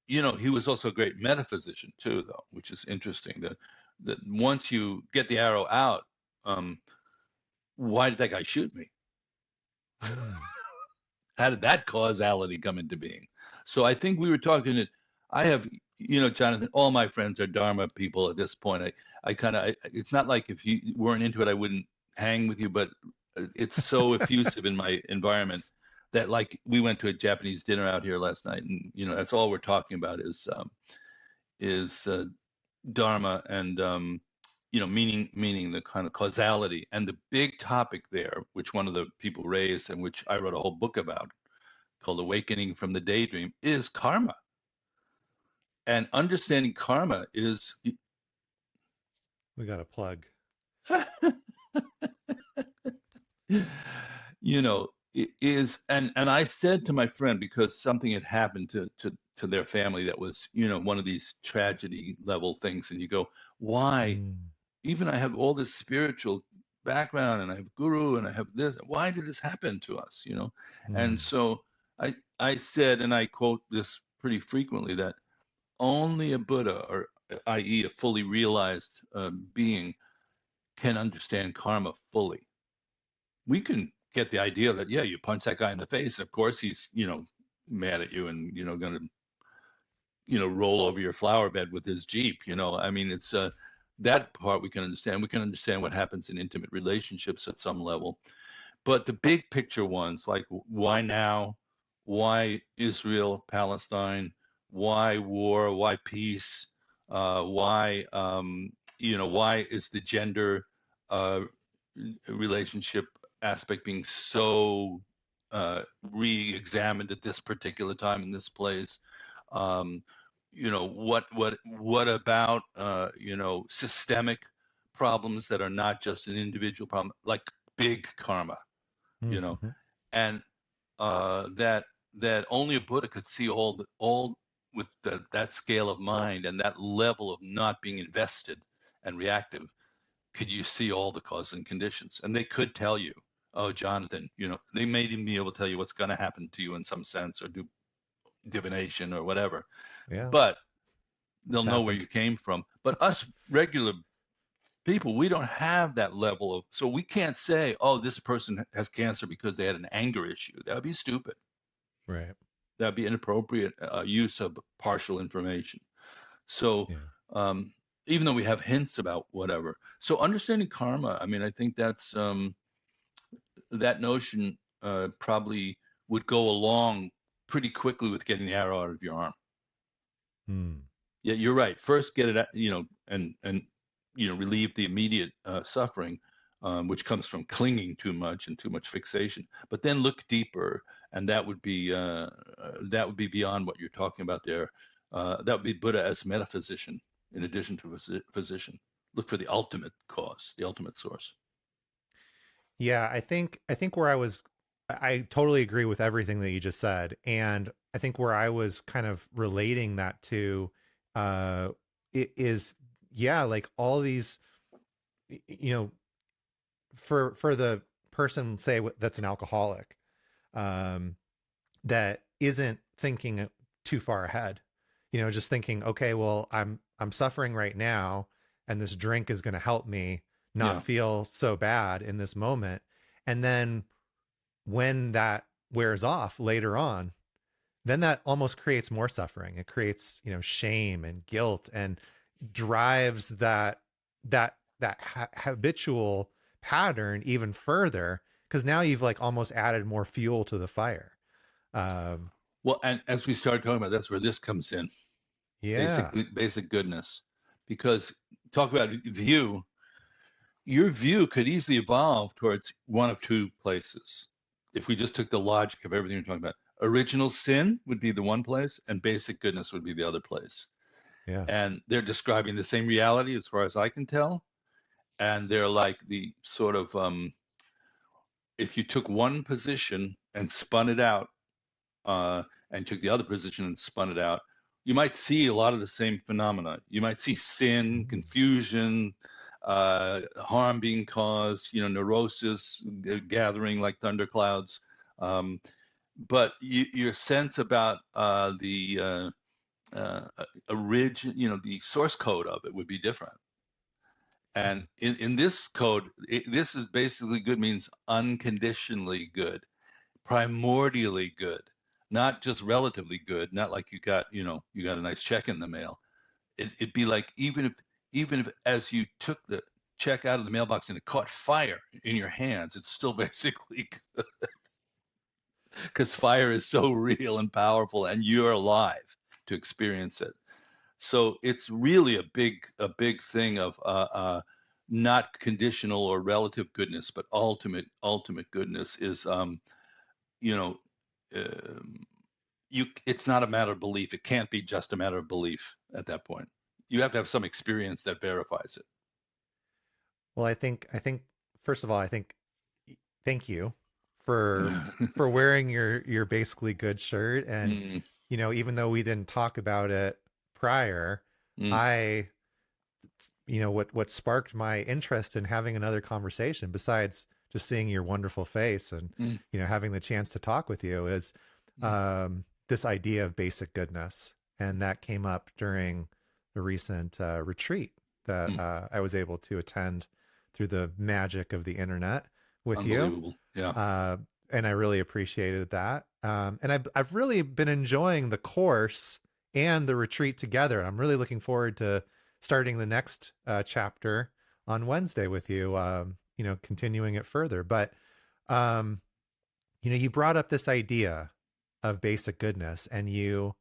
he was also a great metaphysician too, though, which is interesting. That once you get the arrow out, um, why did that guy shoot me? Mm. How did that causality come into being? So I think we were talking that I have, Jonathan, all my friends are Dharma people at this point. It's not like if you weren't into it, I wouldn't hang with you, but it's so effusive in my environment that like we went to a Japanese dinner out here last night, and that's all we're talking about is Dharma and meaning the kind of causality. And the big topic there, which one of the people raised and which I wrote a whole book about, called Awakening from the Daydream, is karma. And understanding karma is We got a plug. You know, it is, and I said to my friend, because something had happened to their family that was, one of these tragedy level things, and you go, why? Mm, Even I have all this spiritual background, and I have guru, and I have this. Why did this happen to us? And mm, so I said, and I quote this pretty frequently, that only a Buddha, or i.e., a fully realized being, can understand karma fully. We can get the idea that, yeah, you punch that guy in the face, of course he's, mad at you and, going to, roll over your flower bed with his Jeep. I mean, it's that part we can understand. We can understand what happens in intimate relationships at some level. But the big picture ones, like why now? Why Israel, Palestine? Why war? Why peace? Why is the gender uh, relationship aspect being so re-examined at this particular time in this place? Um, what about systemic problems that are not just an individual problem, like big karma, mm, you know, mhm. and that only a Buddha could see all with that scale of mind and that level of not being invested and reactive. Could you see all the causes and conditions? And they could tell you, oh, Jonathan, they may even be able to tell you what's going to happen to you in some sense, or do divination or whatever, Yeah, but they'll it's know where you happened. came from. But us regular people, we don't have that level of, so we can't say, oh, this person has cancer because they had an anger issue. That would be stupid. Right. That would be inappropriate use of partial information. So Yeah. um, even though we have hints about whatever, so understanding karma, I mean, I think that's that notion probably would go along pretty quickly with getting the arrow out of your arm. Mm, Yeah, you're right. First, get it, and relieve the immediate suffering, which comes from clinging too much and too much fixation. But then look deeper, and that would be beyond what you're talking about there. That would be Buddha as metaphysician, in addition to physician. Look for the ultimate cause, the ultimate source. yeah, I think where I totally agree with everything that you just said. And I think where I was kind of relating that to uh it is, yeah, like all these, you know, for the person, say, that's an alcoholic, um that isn't thinking too far ahead, just thinking, okay, well, I'm suffering right now, and this drink is going to help me not Yeah, feel so bad in this moment. And then when that wears off later on, then that almost creates more suffering. It creates, shame and guilt, and drives that habitual pattern even further, because now you've like almost added more fuel to the fire. um well, and as we started talking about, that's where this comes in. Basic, yeah. basic goodness, because talk about view. Your view could easily evolve towards one of two places. If we just took the logic of everything we're talking about, original sin would be the one place, and basic goodness would be the other place. Yeah. And they're describing the same reality as far as I can tell. And they're like the sort of, if you took one position and spun it out, and took the other position and spun it out, you might see a lot of the same phenomena. You might see sin, Mm. confusion, harm being caused, neurosis gathering like thunderclouds. Um, but your sense about the origin, the source code of it would be different. And in this code, this is basically good means unconditionally good, primordially good, not just relatively good, not like you got a nice check in the mail. It'd be like, even if as you took the check out of the mailbox and it caught fire in your hands, it's still basically, because fire is so real and powerful, and you're alive to experience it. So it's really a big thing of not conditional or relative goodness, but ultimate goodness is, you know um, it's not a matter of belief. It can't be just a matter of belief at that point. You have to have some experience that verifies it. Well, I think first of all, thank you for wearing your basically good shirt. And Mm, even though we didn't talk about it prior, mm, I what sparked my interest in having another conversation, besides just seeing your wonderful face and mm, having the chance to talk with you, is mm, this idea of basic goodness. And that came up during the recent retreat that mm. I was able to attend through the magic of the internet with you. Unbelievable. Yeah. uh, and I really appreciated that. And I've really been enjoying the course and the retreat together. I'm really looking forward to starting the next chapter on Wednesday with you. Continuing it further. But um, you brought up this idea of basic goodness, and you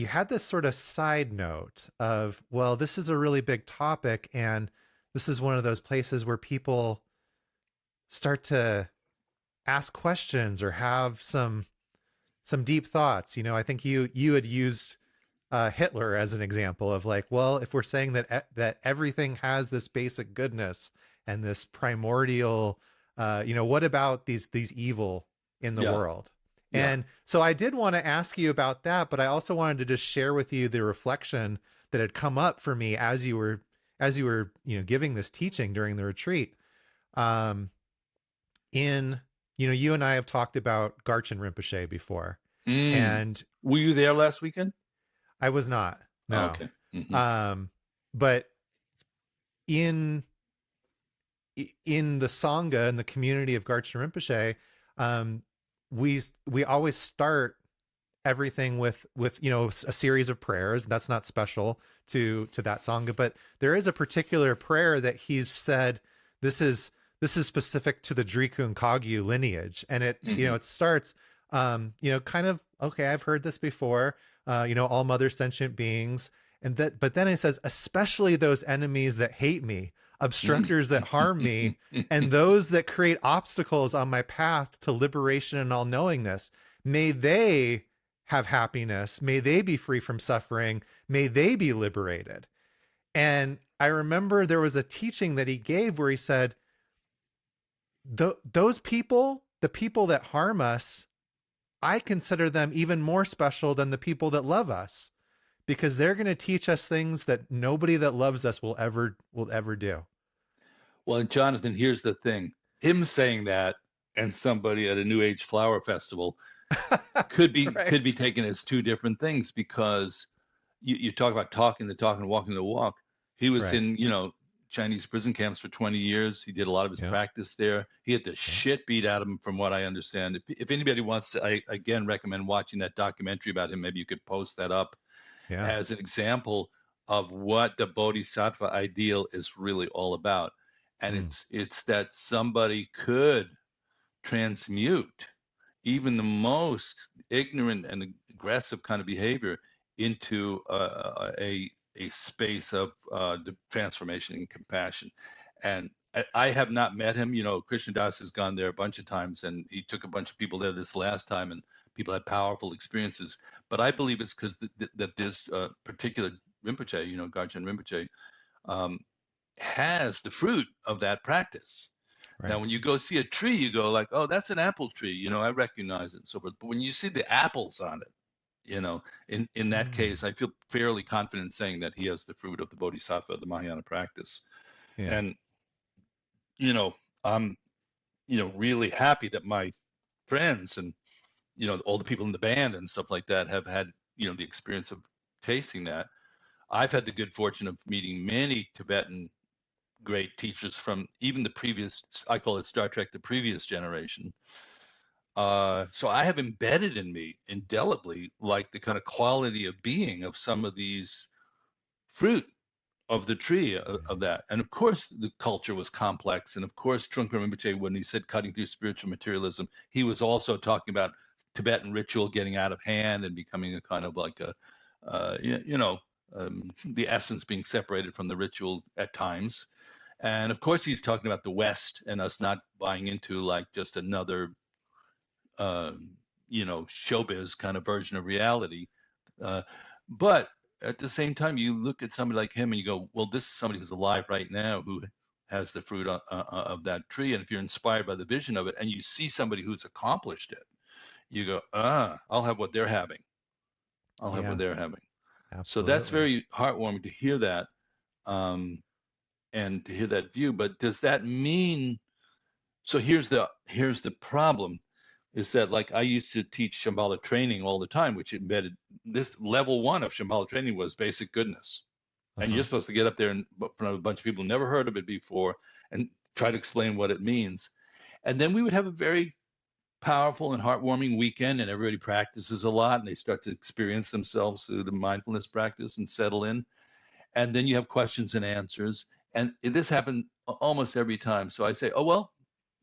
had this sort of side note of, well, this is a really big topic, and this is one of those places where people start to ask questions or have some deep thoughts. I think you had used Hitler as an example of, like, well, if we're saying that everything has this basic goodness and this primordial, what about these evil in the Yeah. world? Yeah. And so I did want to ask you about that, but I also wanted to just share with you the reflection that had come up for me as you were giving this teaching during the retreat. Um, in you and I have talked about Garchen Rinpoche before, Mm. and Were you there last weekend? I was not, Oh, no. okay. Hmm. um but in in the sangha and the community of Garchen Rinpoche, um we always start everything with a series of prayers. That's not special to that sangha, but there is a particular prayer that he's said, this is specific to the Drikung Kagyu lineage. And Hmm. it starts, kind of, okay, I've heard this before, all mother sentient beings. But then it says, especially those enemies that hate me, obstructors that harm me, and those that create obstacles on my path to liberation and all knowingness. May they have happiness. May they be free from suffering. May they be liberated. And I remember there was a teaching that he gave where he said, those people, the people that harm us, I consider them even more special than the people that love us, because they're going to teach us things that nobody that loves us will ever do. Well, and Jonathan, here's the thing. Him saying that and somebody at a New Age flower festival could be Right. taken as two different things, because you talk about talking the talk and walking the walk. He was Right. in, Chinese prison camps for 20 years. He did a lot of his Yeah. practice there. He had the Yeah. shit beat out of him, from what I understand. If anybody wants to, I again recommend watching that documentary about him. Maybe you could post that up Yeah. as an example of what the bodhisattva ideal is really all about. And Mm. it's that somebody could transmute even the most ignorant and aggressive kind of behavior into a space of transformation and compassion. And I have not met him. Krishna Das has gone there a bunch of times, and he took a bunch of people there this last time, and people had powerful experiences. But I believe it's because that this particular Rinpoche, Garchen Rinpoche, um, has the fruit of that practice. Now, Right. when you go see a tree, you go like, "Oh, that's an apple tree." I recognize it and so forth. But when you see the apples on it, in that Mm. case, I feel fairly confident saying that he has the fruit of the bodhisattva, of the Mahayana practice. Yeah. And you know, I'm really happy that my friends and all the people in the band and stuff like that have had the experience of tasting that. I've had the good fortune of meeting many Tibetan great teachers from even the previous, I call it Star Trek, the previous generation. So I have embedded in me indelibly, like the kind of quality of being of some of these fruit of the tree of that. And of course, the culture was complex. And of course, Trungpa Rinpoche, when he said cutting through spiritual materialism, he was also talking about Tibetan ritual getting out of hand and becoming a kind of like a, the essence being separated from the ritual at times. And of course, he's talking about the West and us not buying into like just another, uh, showbiz kind of version of reality. Uh, but at the same time, you look at somebody like him and you go, well, this is somebody who's alive right now who has the fruit of that tree. And if you're inspired by the vision of it and you see somebody who's accomplished it, you go, I'll have what they're having. I'll have what Yeah, they're having. So that's absolutely. very heartwarming to hear that, um, and to hear that view. But does that mean, so here's the problem, is that, like, I used to teach Shambhala training all the time, which embedded this level one of Shambhala training was basic goodness. And Uh-huh. you're supposed to get up there in front of a bunch of people who never heard of it before and try to explain what it means. And then we would have a very powerful and heartwarming weekend, and everybody practices a lot and they start to experience themselves through the mindfulness practice and settle in. And then you have questions and answers. And this happened almost every time. So I say, oh, well,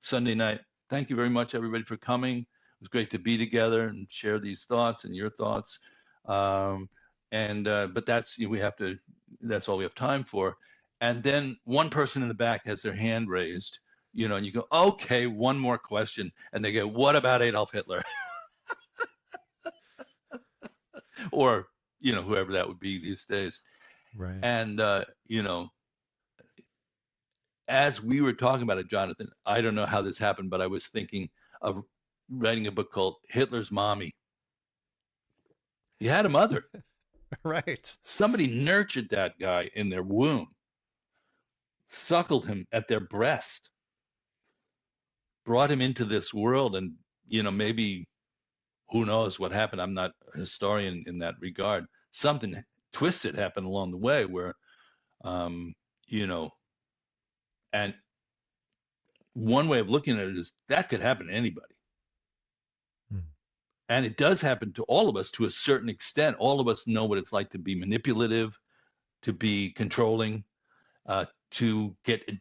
Sunday night, thank you very much, everybody, for coming. It was great to be together and share these thoughts and your thoughts. Um, but that's, we have to, that's all we have time for. And then one person in the back has their hand raised, and you go, okay, one more question. And they go, what about Adolf Hitler? Or, whoever that would be these days. Right. And, as we were talking about it, Jonathan, I don't know how this happened, but I was thinking of writing a book called Hitler's Mommy. He had a mother. Right. Somebody nurtured that guy in their womb, suckled him at their breast, brought him into this world. And, maybe, who knows what happened? I'm not a historian in that regard. Something twisted happened along the way where, you know, and one way of looking at it is that could happen to anybody. Mm. And it does happen to all of us to a certain extent. All of us know what it's like to be manipulative, to be controlling, to get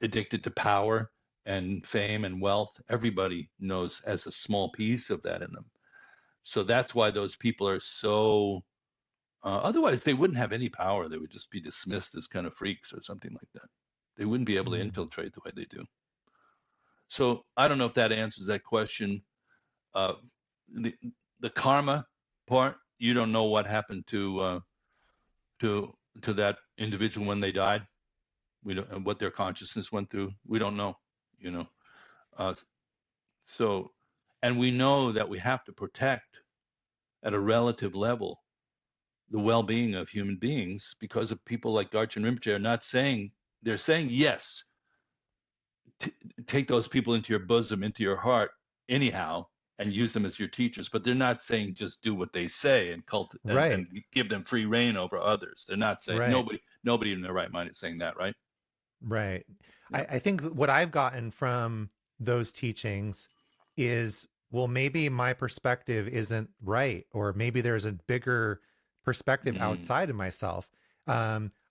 addicted to power and fame and wealth. Everybody knows as a small piece of that in them. So that's why those people are so, otherwise they wouldn't have any power. They would just be dismissed as kind of freaks or something like that. They wouldn't be able to Mm. infiltrate the way they do. So I don't know if that answers that question. Uh, the the karma part, you don't know what happened to to that individual when they died. We don't, and what their consciousness went through. We don't know, you know. Uh, so, and we know that we have to protect at a relative level the well-being of human beings, because of people like Garchen Rinpoche are not saying, they're saying yes, take those people into your bosom, into your heart anyhow, and use them as your teachers. But they're not saying just do what they say and Right. and give them free reign over others. They're not saying, Right. nobody in their right mind is saying that, right? Right. Yeah. I think what I've gotten from those teachings is, well, maybe my perspective isn't right, or maybe there's a bigger perspective Mm. outside of myself.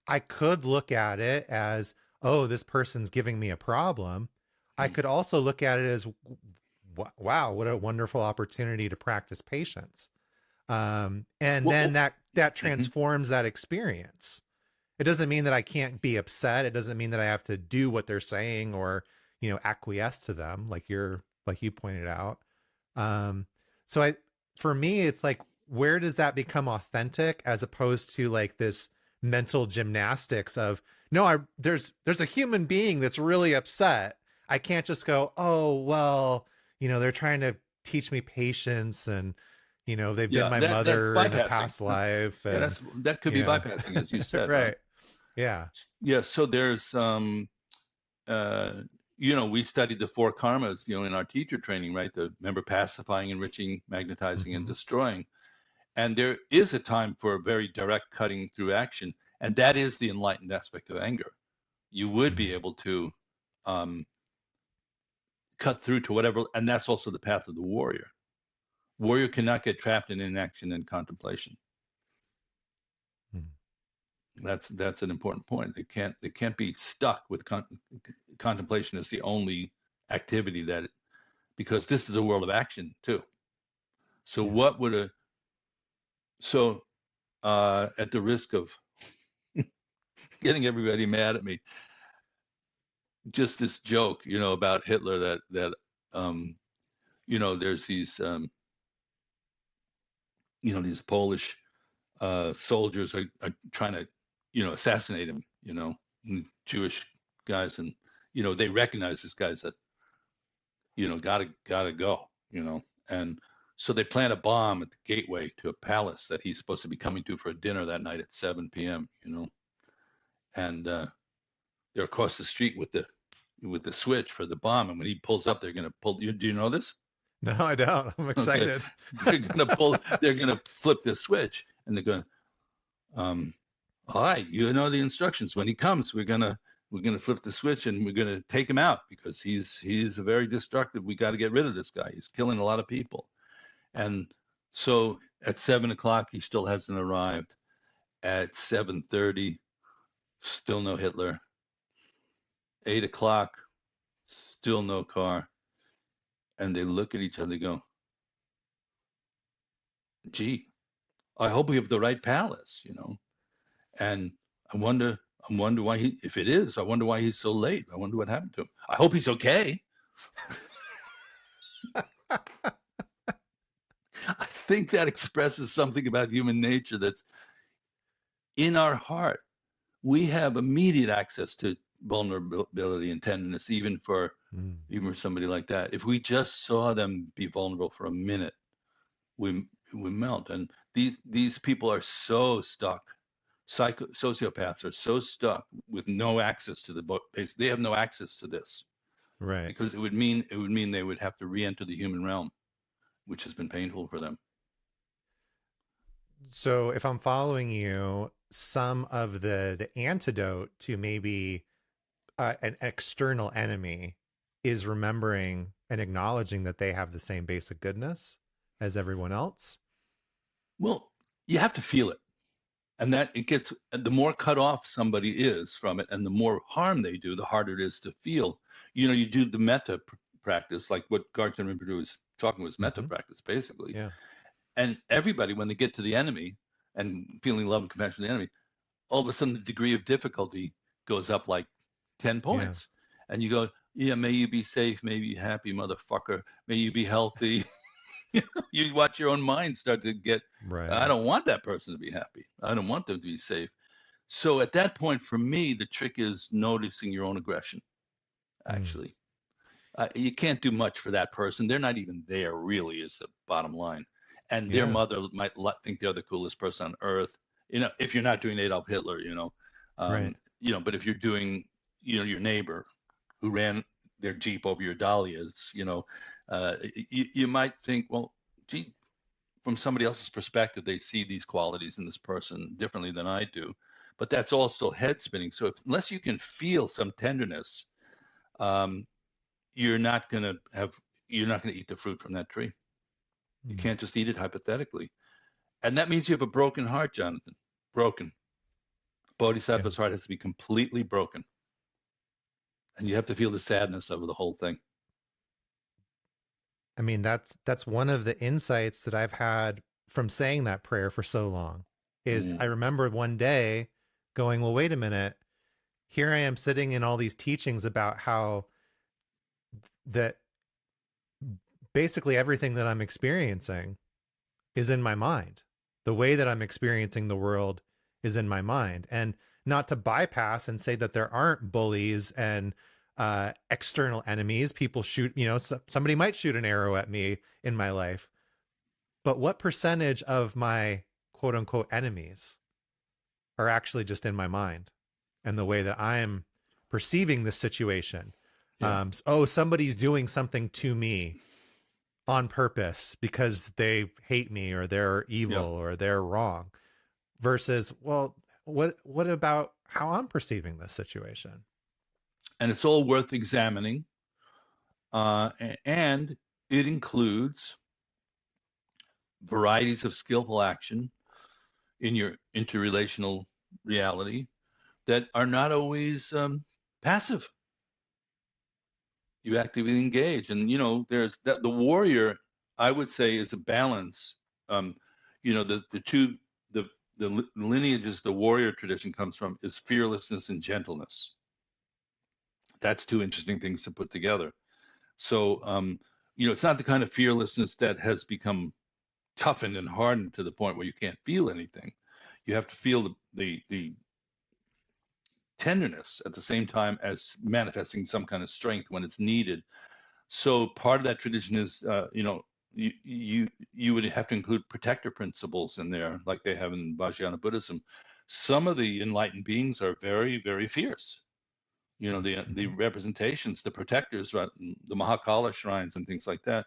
I could look at it as, oh, this person's giving me a problem. I Mm. could also look at it as, wow, what a wonderful opportunity to practice patience. And then Well, that mhm. transforms that experience. It doesn't mean that I can't be upset. It doesn't mean that I have to do what they're saying, or, acquiesce to them, like you pointed out. Um, so for me, it's like, where does that become authentic, as opposed to like this mental gymnastics of, no, there's a human being that's really upset. I can't just go, oh, well, they're trying to teach me patience, and, they've been Yeah, my that's mother in a bypassing. past life. Yeah, And, that could be bypassing, as you said, right? right. Yeah. Yeah. So there's uh, we studied the four karmas, in our teacher training, right? The member pacifying, enriching, magnetizing, and Hmm. destroying. And there is a time for very direct cutting through action, and that is the enlightened aspect of anger. You would be able to um, cut through to whatever, and that's also the path of the warrior. Warrior cannot get trapped in inaction and contemplation. Hmm. That's an important point. They can't be stuck with contemplation as the only activity because this is a world of action too. So Yeah. what would a so at the risk of getting everybody mad at me, just this joke, about Hitler, that um, there's these these Polish soldiers are trying to, assassinate him, Jewish guys, and they recognize this guy's a, gotta go, and so they plant a bomb at the gateway to a palace that he's supposed to be coming to for a dinner that night at 7 p.m. And they're across the street with the switch for the bomb, and when he pulls up, they're gonna pull. Do you know this? No, I don't. I'm Okay, excited. they're gonna flip the switch, and they're going, all right, you know the instructions. When he comes, we're gonna flip the switch and we're gonna take him out because he's a very destructive. We got to get rid of this guy. He's killing a lot of people. And so at 7 o'clock, he still hasn't arrived. At 7:30, still no Hitler. 8 o'clock, still no car. And they look at each other and go, gee, I hope we have the right palace, And I wonder why if it is, I wonder why he's so late. I wonder what happened to him. I hope he's okay. I think that expresses something about human nature that's in our heart. We have immediate access to vulnerability and tenderness, even for somebody like that. If we just saw them be vulnerable for a minute, we melt. And these people are so stuck. Sociopaths are so stuck with no access to the book. They have no access to this, Right. because it would mean they would have to re-enter the human realm, which has been painful for them. So if I'm following you, some of the antidote to maybe an external enemy is remembering and acknowledging that they have the same basic goodness as everyone else. Well, you have to feel it. And that it gets, the more cut off somebody is from it and the more harm they do, the harder it is to feel. You do the metta practice, like what Garchen Rinpoche was talking was metta practice, basically. Yeah. And everybody, when they get to the enemy and feeling love and compassion for the enemy, all of a sudden the degree of difficulty goes up like 10 points. Yeah. And you go, yeah, may you be safe, may you be happy, motherfucker, may you be healthy. You watch your own mind start to get, right. I don't want that person to be happy. I don't want them to be safe. So at that point, for me, the trick is noticing your own aggression, actually. You can't do much for that person. They're not even there, really, is the bottom line. And their mother might think they're the coolest person on earth. If you're not doing Adolf Hitler, right. But if you're doing, your neighbor who ran their Jeep over your dahlias, you might think, well, gee, from somebody else's perspective, they see these qualities in this person differently than I do. But that's all still head spinning. So unless you can feel some tenderness, you're not going to eat the fruit from that tree. You can't just eat it hypothetically. And that means you have a broken heart, Jonathan. Broken. Bodhisattva's heart has to be completely broken. And you have to feel the sadness of the whole thing. I mean, that's one of the insights that I've had from saying that prayer for so long is I remember one day going, well, wait a minute. Here I am sitting in all these teachings about how that basically everything that I'm experiencing is in my mind. The way that I'm experiencing the world is in my mind. And not to bypass and say that there aren't bullies and external enemies. People shoot, somebody might shoot an arrow at me in my life. But what percentage of my quote unquote enemies are actually just in my mind and the way that I'm perceiving this situation? Yeah. Somebody's doing something to me on purpose because they hate me or they're evil or they're wrong, versus, well, what about how I'm perceiving this situation? And it's all worth examining. And it includes varieties of skillful action in your interrelational reality that are not always passive. You actively engage. And, there's that the warrior, I would say, is a balance. The lineages the warrior tradition comes from is fearlessness and gentleness. That's two interesting things to put together. So, it's not the kind of fearlessness that has become toughened and hardened to the point where you can't feel anything. You have to feel the tenderness at the same time as manifesting some kind of strength when it's needed. So part of that tradition is, you would have to include protector principles in there, like they have in Vajrayana Buddhism. Some of the enlightened beings are very, very fierce. The Mm-hmm. representations, the protectors, right, the Mahakala shrines and things like that.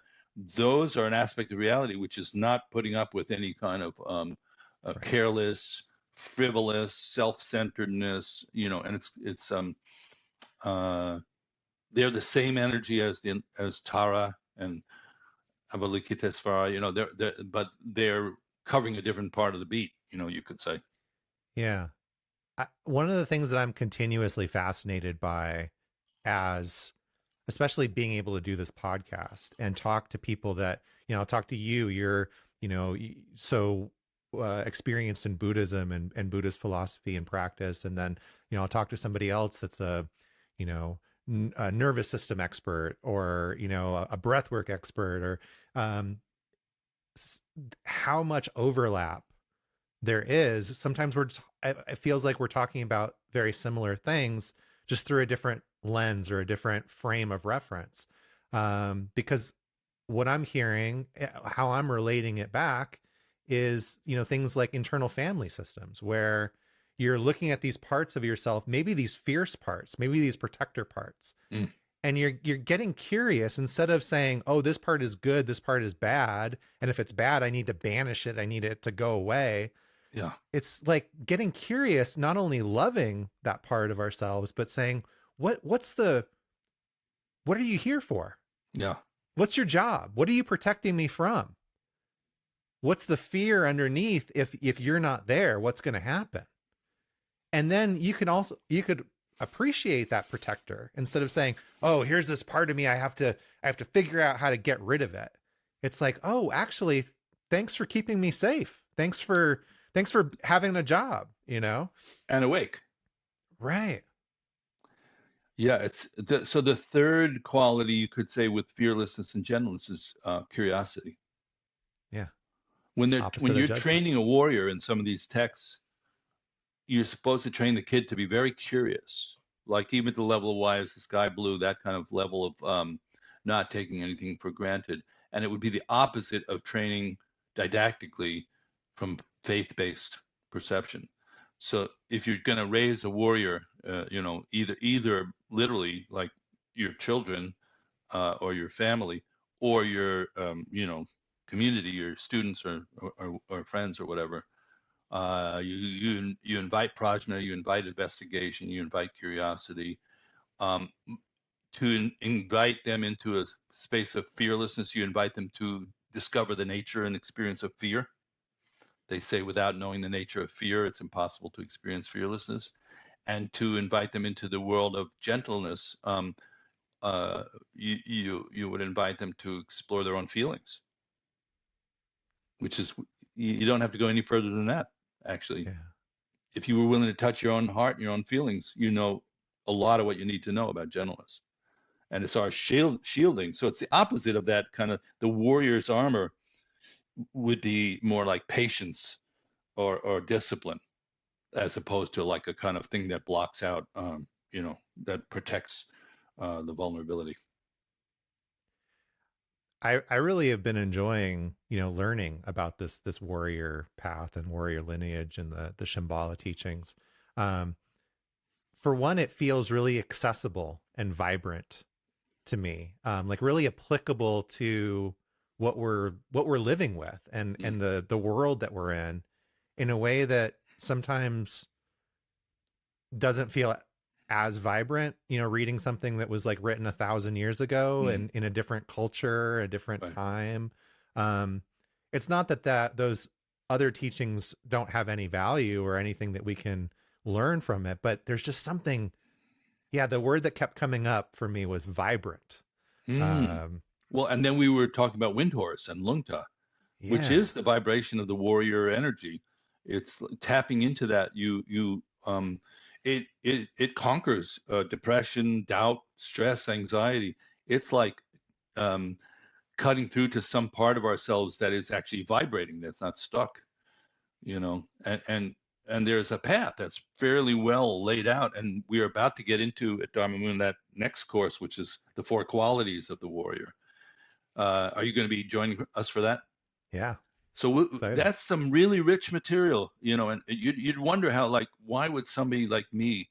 Those are an aspect of reality which is not putting up with any kind of Right. careless, frivolous, self-centeredness. And uh, they're the same energy as Tara and Avalokitesvara. But they're covering a different part of the beat. You could say. Yeah. One of the things that I'm continuously fascinated by, as especially being able to do this podcast and talk to people that, I'll talk to you, you're, so experienced in Buddhism and Buddhist philosophy and practice. And then, I'll talk to somebody else that's you know, a nervous system expert, or, a breathwork expert, or um, how much overlap there is. Sometimes it feels like we're talking about very similar things, just through a different lens or a different frame of reference. Because what I'm hearing, how I'm relating it back, is, things like internal family systems, where you're looking at these parts of yourself, maybe these fierce parts, maybe these protector parts, Mm, and you're getting curious, instead of saying, oh, this part is good, this part is bad, and if it's bad, I need to banish it, I need it to go away. yeah, It's like getting curious, not only loving that part of ourselves, but saying, what are you here for? yeah, What's your job? What are you protecting me from? What's the fear underneath? If you're not there, what's going to happen? And then you could appreciate that protector, instead of saying, oh, here's this part of me, I have to figure out how to get rid of it. It's like, oh, actually, thanks for keeping me safe. Thanks for having a job. and awake. Right. Yeah, so the third quality you could say with fearlessness and gentleness is curiosity. Yeah. When Opposite of you're judgment. training a warrior in some of these texts, you're supposed to train the kid to be very curious, like even at the level of why is the sky blue, that kind of level of not taking anything for granted. And it would be the opposite of training didactically from faith-based perception. So if you're going to raise a warrior, either literally like your children or your family, or your community, your students or friends or whatever, you invite prajna, you invite investigation, you invite curiosity, um, invite them into a space of fearlessness. You invite them to discover the nature and experience of fear. They say without knowing the nature of fear, it's impossible to experience fearlessness. And to invite them into the world of gentleness, uh, you would invite them to explore their own feelings, which is, you don't have to go any further than that, actually. Yeah. If you were willing to touch your own heart and your own feelings, you know a lot of what you need to know about gentleness. And it's our shielding. So it's the opposite of that kind of, the warrior's armor would be more like patience or discipline, as opposed to like a kind of thing that blocks out, that protects the vulnerability. I really have been enjoying, learning about this warrior path and warrior lineage and the Shambhala teachings. Um, for one, it feels really accessible and vibrant to me, like really applicable to what we're living with, and Mm, the world that we're in a way that sometimes doesn't feel as vibrant, reading something that was like written 1,000 years ago mm, and in a different culture, a different right. time. um it's not that those other teachings don't have any value or anything that we can learn from it, but there's just something. Yeah, the word that kept coming up for me was vibrant. Mm. um Well, and then we were talking about Windhorse and Lungta, which yeah. is the vibration of the warrior energy. It's tapping into that. It conquers depression, doubt, stress, anxiety. It's like um, cutting through to some part of ourselves that is actually vibrating, that's not stuck. And and there's a path that's fairly well laid out, and we're about to get into at Dharma Moon that next course, which is the 4 qualities of the warrior. Are you going to be joining us for that? Yeah. So Excited. that's some really rich material, and you'd wonder how, like, why would somebody like me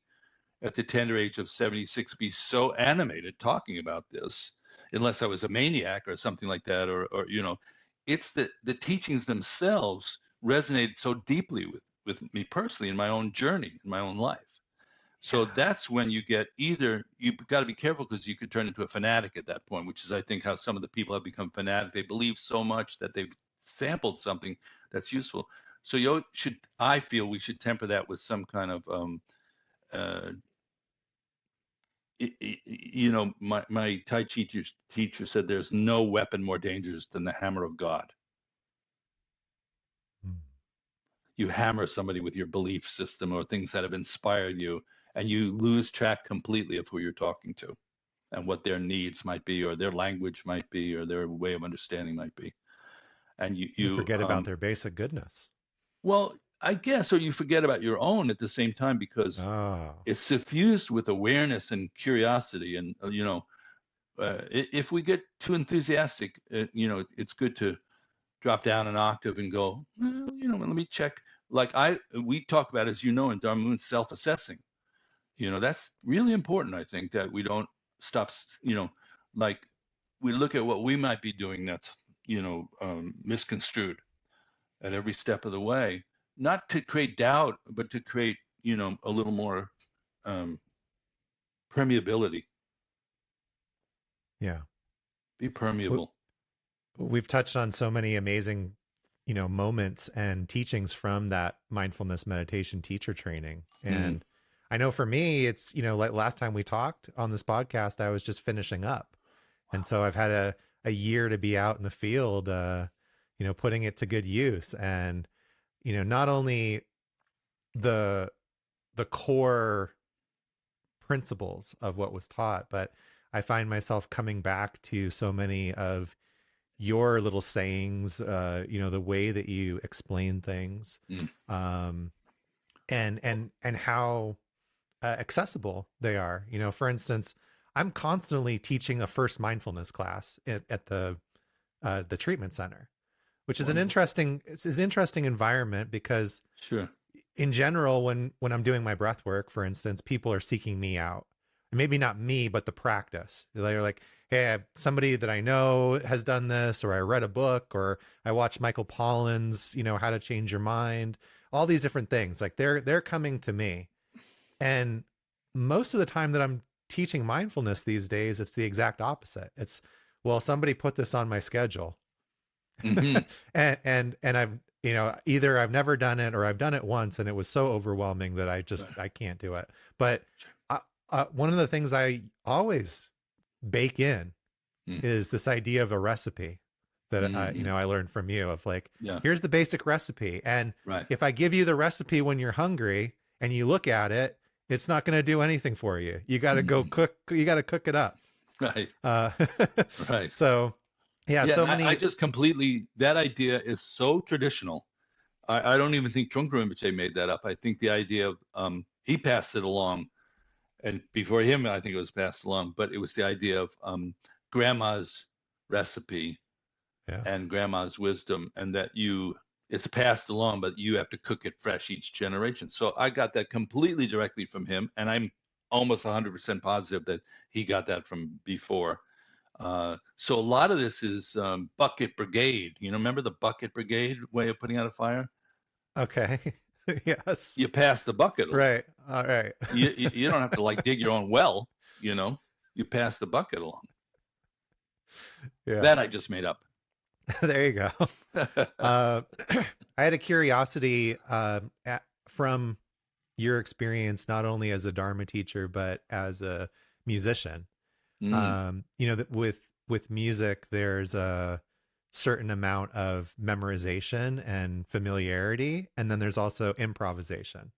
at the tender age of 76 be so animated talking about this, unless I was a maniac or something like that, or it's the teachings themselves resonated so deeply with me personally in my own journey, in my own life. So Yeah. that's when you get, either you've got to be careful because you could turn into a fanatic at that point, which is, I think, how some of the people have become fanatic. They believe so much that they've sampled something that's useful. So I feel we should temper that with some kind of, uh, my Tai Chi teacher said there's no weapon more dangerous than the hammer of God. Mm. You hammer somebody with your belief system or things that have inspired you, and you lose track completely of who you're talking to and what their needs might be, or their language might be, or their way of understanding might be. And You forget about their basic goodness. well, I guess, or you forget about your own at the same time, because Oh, it's suffused with awareness and curiosity. And, if we get too enthusiastic, it's good to drop down an octave and go, well, let me check. Like we talk about, as you know, in Dharma Moon, self-assessing. That's really important. I think that we don't stop, like we look at what we might be doing that's, misconstrued at every step of the way, not to create doubt, but to create, a little more um, permeability. yeah. Be We, permeable. we've touched on so many amazing, moments and teachings from that mindfulness meditation teacher training. Mm. And I know for me, it's, like last time we talked on this podcast, I was just finishing up. And so I've had a year to be out in the field, putting it to good use. And, not only the core principles of what was taught, but I find myself coming back to so many of your little sayings, the way that you explain things, Mm. um, and how accessible they are. For instance, I'm constantly teaching a first mindfulness class at the treatment center, which is Wonderful. it's an interesting environment because Sure. in general, when I'm doing my breath work, for instance, people are seeking me out. Maybe not me, but the practice. They're like, hey, somebody that I know has done this, or I read a book, or I watched Michael Pollan's, How to Change Your Mind, all these different things. Like they're coming to me. And most of the time that I'm teaching mindfulness these days, it's the exact opposite. It's, well, somebody put this on my schedule. Mm-hmm. And I've, either I've never done it or I've done it once and it was so overwhelming that Right. I can't do it. But Sure. one of the things I always bake in Mm. is this idea of a recipe that Mm-hmm. I learned from you, of like, Yeah. here's the basic recipe. And Right. if I give you the recipe when you're hungry and you look at it, it's not going to do anything for you. You got to go Mm-hmm. cook. You got to cook it up. Right. Uh, Right. so yeah, Yeah. so And I many. just completely, that idea is so traditional. I don't even think Trungpa Rinpoche made that up. I think the idea of, he passed it along, and before him, I think it was passed along, but it was the idea of grandma's recipe Yeah. and grandma's wisdom, and that it's passed along, but you have to cook it fresh each generation. So I got that completely directly from him, and I'm almost 100% positive that he got that from before. So a lot of this is bucket brigade. Remember the bucket brigade way of putting out a fire? Okay. Yes. You pass the bucket along. Right. All right. You don't have to like dig your own well. You pass the bucket along. Yeah. That I just made up. There you go. Uh, I had a curiosity from your experience, not only as a Dharma teacher, but as a musician. Mm, That with music, there's a certain amount of memorization and familiarity, and then there's also improvisation.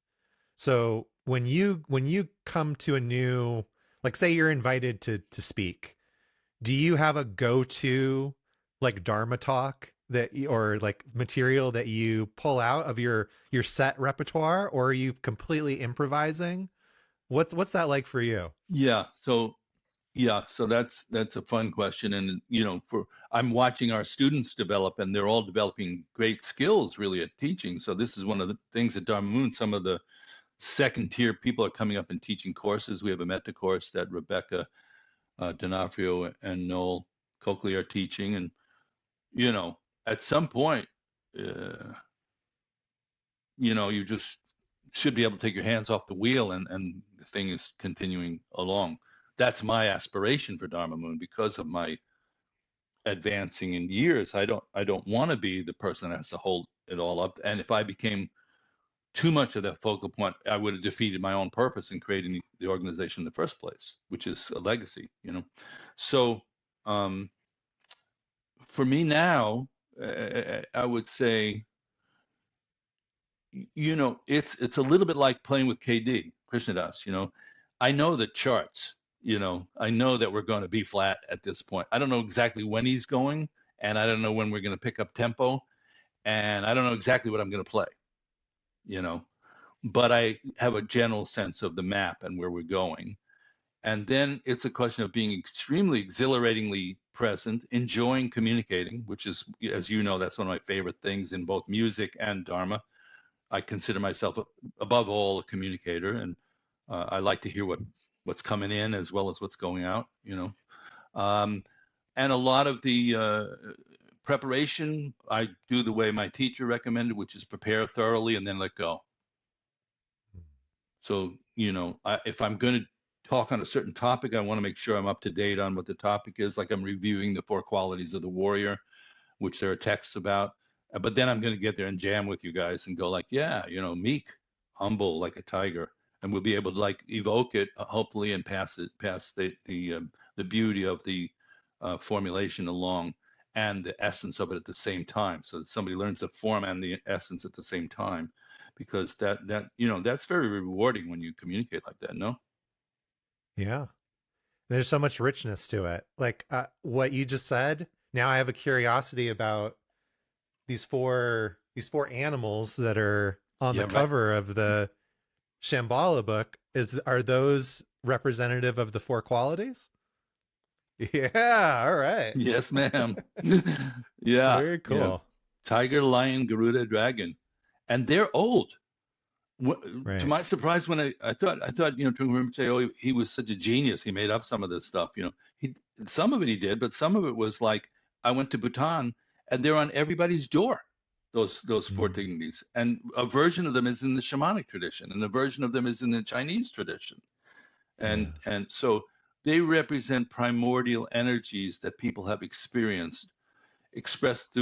So when you come to a new, like say you're invited to speak, do you have a go-to like Dharma talk or like material that you pull out of your set repertoire, or are you completely improvising? What's that like for you? Yeah. So that's a fun question, and for I'm watching our students develop, and they're all developing great skills really at teaching. So this is one of the things at Dharma Moon. Some of the second tier people are coming up and teaching courses. We have a meta course that Rebecca D'Onofrio and Noel Coakley are teaching, and you know, at some point, uh, you just should be able to take your hands off the wheel, and the thing is continuing along. That's my aspiration for Dharma Moon because of my advancing in years. I don't want to be the person that has to hold it all up. And if I became too much of that focal point, I would have defeated my own purpose in creating the organization in the first place, which is a legacy. So um, for me now, I would say, it's a little bit like playing with KD, Krishnadas. I know the charts. I know that we're going to be flat at this point. I don't know exactly when he's going, and I don't know when we're going to pick up tempo, and I don't know exactly what I'm going to play. You know, but I have a general sense of the map and where we're going. And then it's a question of being extremely exhilaratingly present, enjoying communicating, which is, as you know, that's one of my favorite things in both music and Dharma. I consider myself above all a communicator, and I like to hear what's coming in as well as what's going out. Um, and a lot of the preparation I do the way my teacher recommended, which is prepare thoroughly and then let go. So if I'm going to talk on a certain topic, I want to make sure I'm up to date on what the topic is. Like I'm reviewing the 4 qualities of the warrior, which there are texts about. But then I'm going to get there and jam with you guys and go like, yeah, meek, humble like a tiger, and we'll be able to like evoke it, hopefully, and pass the beauty of the formulation along and the essence of it at the same time, so that somebody learns the form and the essence at the same time, because that's very rewarding when you communicate like that. No? Yeah. There's so much richness to it. Like what you just said. Now I have a curiosity about these four animals that are on the Yeah, right. cover of the Shambhala book. Are those representative of the 4 qualities? Yeah, all right. Yes, ma'am. Yeah, Very yeah. cool. Tiger, lion, Garuda, dragon, and they're old. To Right. my surprise, when I thought Tunga Rinpoche, oh, he was such a genius. He made up some of this stuff. He some of it he did, but some of it was like I went to Bhutan and they're on everybody's door. Those four Mm, dignities, and a version of them is in the shamanic tradition, and a version of them is in the Chinese tradition, and yeah. and so they represent primordial energies that people have experienced, expressed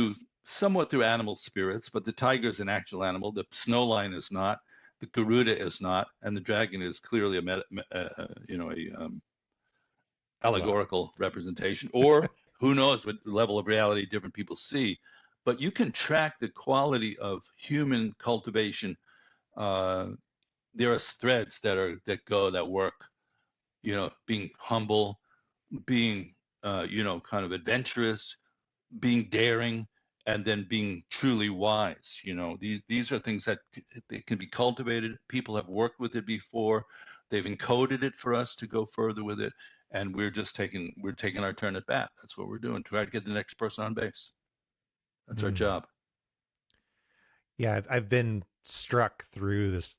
somewhat through animal spirits, but the tiger is an actual animal. The snow lion is not. The Garuda is not, and the dragon is clearly a Wow. allegorical representation, or who knows what level of reality different people see. But you can track the quality of human cultivation. Uh, there are threads that work. Being humble, being kind of adventurous, being daring, and then being truly wise. These are things that they can be cultivated. People have worked with it before. They've encoded it for us to go further with it, and we're taking our turn at bat. That's what we're doing. Try to get the next person on base. That's our Mm. job. Yeah, I've been struck through this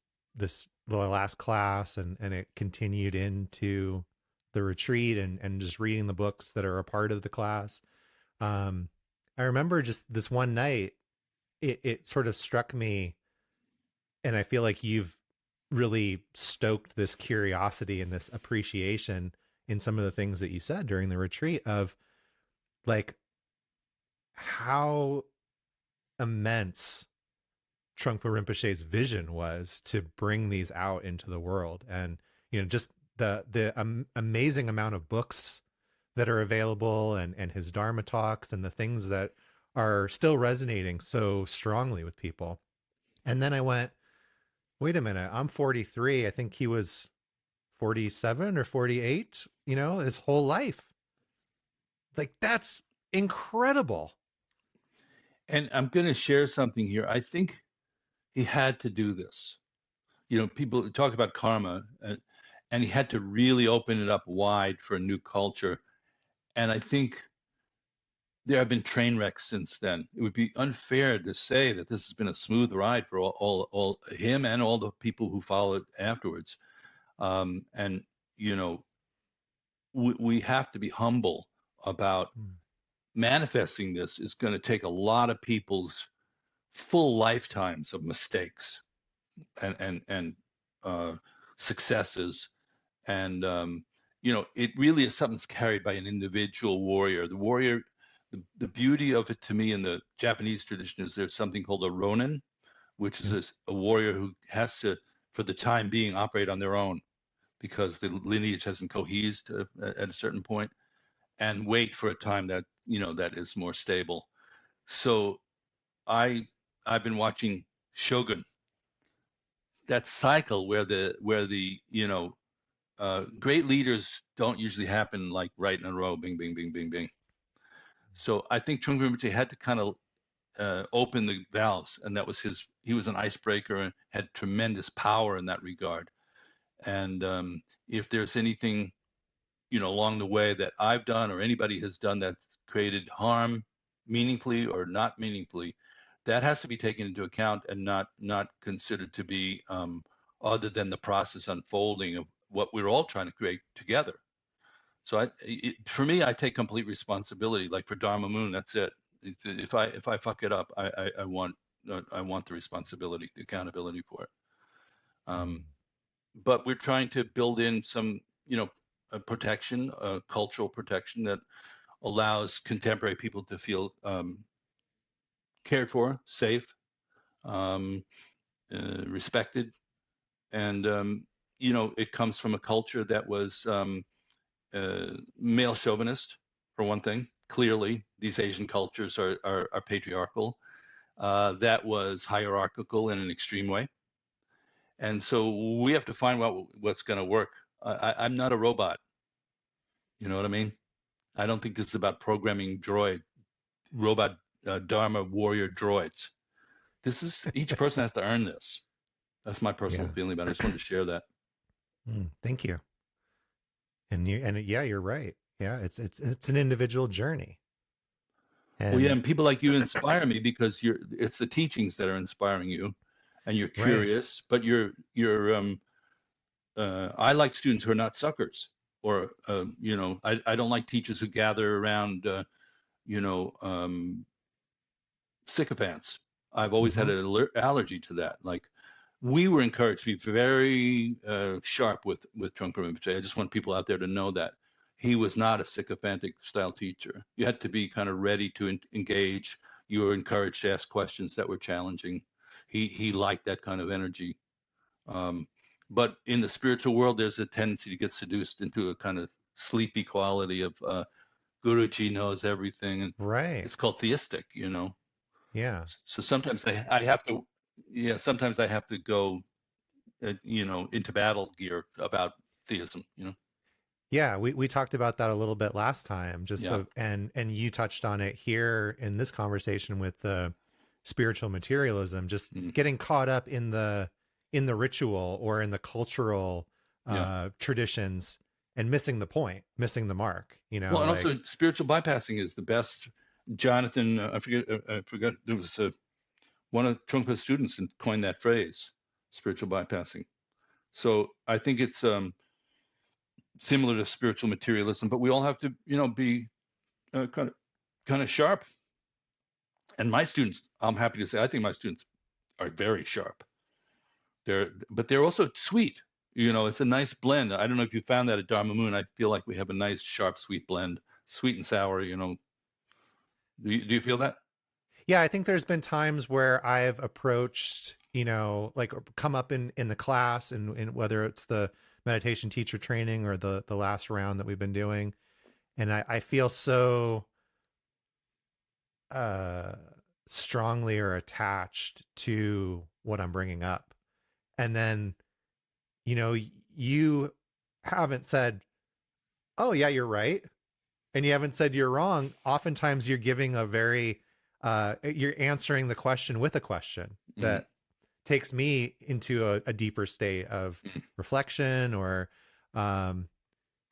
the last class, and it continued into the retreat, and just reading the books that are a part of the class. Um, I remember just this one night, it sort of struck me, and I feel like you've really stoked this curiosity and this appreciation in some of the things that you said during the retreat of like how immense Trungpa Rinpoche's vision was to bring these out into the world, and just the amazing amount of books that are available, and his Dharma talks, and the things that are still resonating so strongly with people. And then I went, wait a minute, I'm 43. I think he was 47 or 48, his whole life. Like, that's incredible. And I'm going to share something here. I think he had to do this. People talk about karma, and he had to really open it up wide for a new culture. And I think there have been train wrecks since then. It would be unfair to say that this has been a smooth ride for all him and all the people who followed afterwards. And you know, we have to be humble about Mm. manifesting this. Is going to take a lot of people's full lifetimes of mistakes and uh, successes, and it really is something that's carried by an individual warrior. The warrior, the beauty of it to me in the Japanese tradition is there's something called a ronin, which is Mm. a warrior who has to, for the time being, operate on their own because the lineage hasn't cohesed at a certain point, and wait for a time that that is more stable. So I I've been watching Shogun, that cycle where the great leaders don't usually happen like right in a row, bing, bing, bing, bing, bing. So I think Trungpa Rinpoche had to kind of open the valves, and that was he was an icebreaker and had tremendous power in that regard. And if there's anything, along the way that I've done or anybody has done that's created harm meaningfully or not meaningfully, that has to be taken into account and not considered to be other than the process unfolding of what we're all trying to create together. So for me, I take complete responsibility. Like for Dharma Moon, that's it. If I fuck it up, I want the responsibility, the accountability for it. Mm. But we're trying to build in some, a protection, a cultural protection that allows contemporary people to feel cared for, safe, um, respected, and it comes from a culture that was male chauvinist, for one thing. Clearly, these Asian cultures are patriarchal. That was hierarchical in an extreme way, and so we have to find out what's going to work. I'm not a robot. You know what I mean? I don't think this is about programming robot Dharma warrior droids. This is each person has to earn this. That's my personal Yeah. feeling about it. I just wanted to share that. Thank you. And yeah, you're right. Yeah, it's an individual journey. Well, yeah, And and people like you inspire me because it's the teachings that are inspiring you, and you're right. curious, but I like students who are not suckers, or I don't like teachers who gather around you know um, sycophants. I've always had Hmm. an allergy to that. Like, we were encouraged to be very sharp with Trungpa Rinpoche. I just want people out there to know that he was not a sycophantic style teacher. You had to be kind of ready to engage. You were encouraged to ask questions that were challenging. He liked that kind of energy. Um, but in the spiritual world, there's a tendency to get seduced into a kind of sleepy quality of Guruji knows everything, and Right. it's called theistic. Yeah. So sometimes I have to, yeah, sometimes I have to go, into battle gear about theism. Yeah, we talked about that a little bit last time, just Yeah. and you touched on it here in this conversation with the spiritual materialism, just Mm. getting caught up in the ritual or in the cultural Yeah. traditions and missing the point, missing the mark, Well, and like also spiritual bypassing is the best. Jonathan, I forgot, there was one of Trungpa's students and coined that phrase, spiritual bypassing. So I think it's similar to spiritual materialism, but we all have to, be kind of sharp. And my students, I'm happy to say, I think my students are very sharp. But they're also sweet. It's a nice blend. I don't know if you found that at Dharma Moon. I feel like we have a nice, sharp, sweet blend, sweet and sour. Do you feel that? yeah, I think there's been times where I've approached, like come up in the class and whether it's the meditation teacher training or the last round that we've been doing, and I feel so uh strongly or attached to what I'm bringing up. And then, you know, you haven't said, "Oh yeah, you're right." And you haven't said you're wrong. Oftentimes you're giving a very you're answering the question with a question Mm, that takes me into a deeper state of mm, reflection, or um,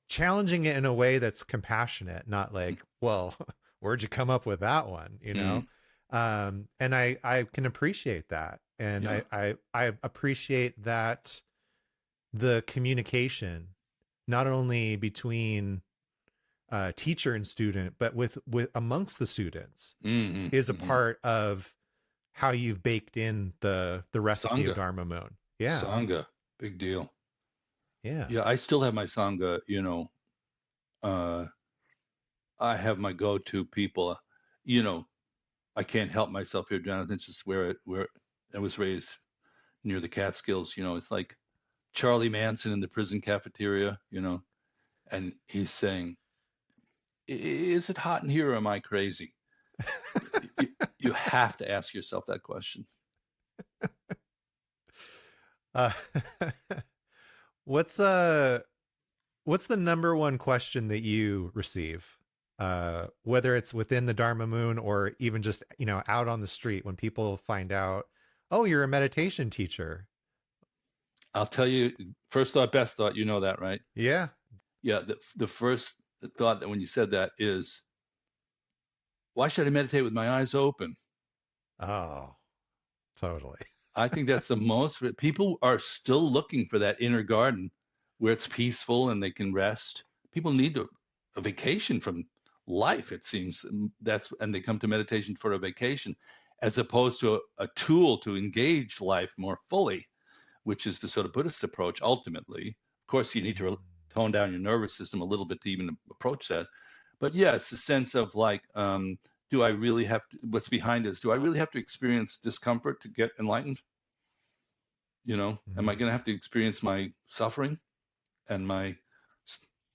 challenging it in a way that's compassionate, not mm, like, well, where'd you come up with that one? mm. And I can appreciate that. And Yeah. I appreciate that the communication, not only between teacher and student, but with amongst the students, Mm-hmm. is a Mm-hmm. part of how you've baked in the recipe of Sangha. Dharma Moon. Yeah. Sangha. Big deal. Yeah. Yeah, I still have my Sangha, uh, I have my go-to people. You know, I can't help myself here, Jonathan. It's just where I was raised near the Catskills. It's like Charlie Manson in the prison cafeteria. And he's saying, "Is it hot in here, or am I crazy?" You, you have to ask yourself that question. Uh, what's uh what's the number one question that you receive? Whether it's within the Dharma Moon, or even just, out on the street, when people find out, oh, you're a meditation teacher. I'll tell you, first thought, best thought. You know that, right? Yeah. Yeah. The first thought that when you said that is, why should I meditate with my eyes open? Oh, totally. I think that's the most. People are still looking for that inner garden where it's peaceful and they can rest. People need a vacation from life, it seems. And they come to meditation for a vacation, as opposed to a tool to engage life more fully, which is the sort of Buddhist approach ultimately. Of course, you need to tone down your nervous system a little bit to even approach that. But yeah, it's the sense of like, do I really have to, what's behind this? Do I really have to experience discomfort to get enlightened? Am I Mm. going to have to experience my suffering and my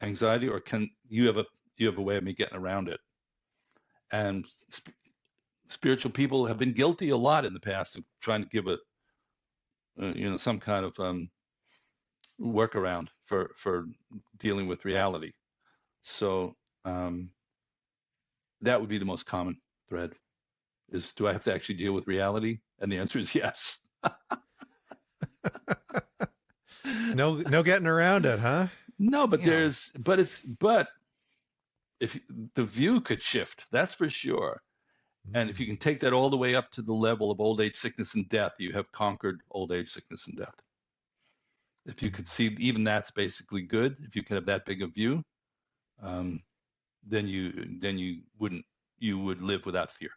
anxiety, or can you have a way of me getting around it? And spiritual people have been guilty a lot in the past of trying to give some kind of workaround for dealing with reality. So that would be the most common thread: is, do I have to actually deal with reality? And the answer is yes. No getting around it, huh? No, but Damn. but if the view could shift, that's for sure. And if you Mm. can take that all the way up to the level of old age, sickness, and death, you have conquered old age, sickness, and death. If you could see even that's basically good, if you could have that big a view, um, then you would live without fear.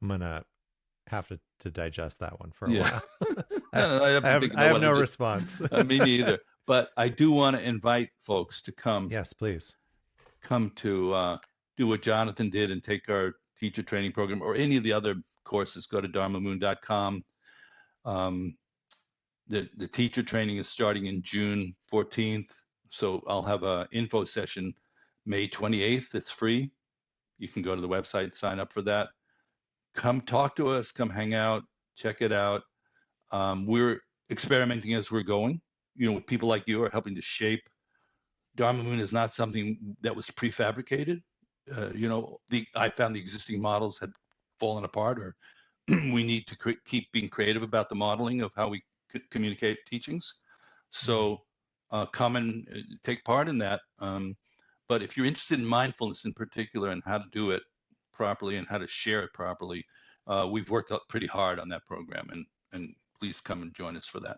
I'm gonna have to digest that one for a Yeah, while. I, I I haven't have think I about have what I no did. response. Me neither. But I do want to invite folks to Yes, please. come to do what Jonathan did and take our teacher training program or any of the other courses. Go to dharmamoon.com. Um, the teacher training is starting in June 14th. So I'll have an info session May 28th. It's free. You can go to the website, sign up for that. Come talk to us, come hang out, check it out. We're experimenting as we're going. With people like you are helping to shape. Dharma Moon is not something that was prefabricated. I found the existing models had fallen apart, or we need to keep being creative about the modeling of how we communicate teachings. Mm. So come and take part in that. But if you're interested in mindfulness in particular and how to do it properly and how to share it properly, we've worked out pretty hard on that program, and please come and join us for that.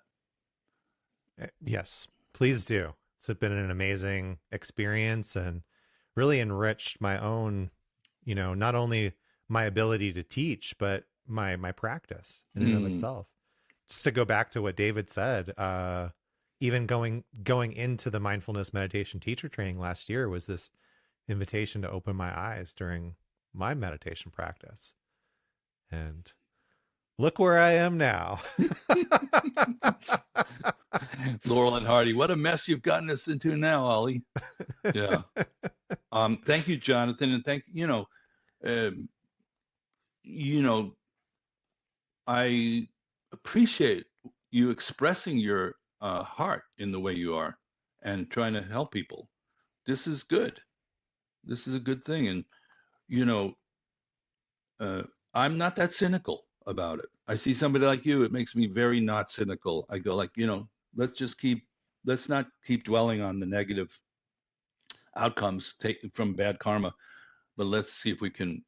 Yes, please do. It's been an amazing experience, and really enriched my own, not only my ability to teach, but my practice in and of Mm, itself. Just to go back to what David said, even going into the mindfulness meditation teacher training last year was this invitation to open my eyes during my meditation practice. And look where I am now. Laurel and Hardy, what a mess you've gotten us into now, Ollie. Yeah. Thank you, Jonathan, and um, you know, I appreciate you expressing your heart in the way you are and trying to help people. This is good. This is a good thing. And, you know, I'm not that cynical about it. I see somebody like you, it makes me very not cynical. I go like, let's not keep dwelling on the negative outcomes taken from bad karma, but let's see if we can,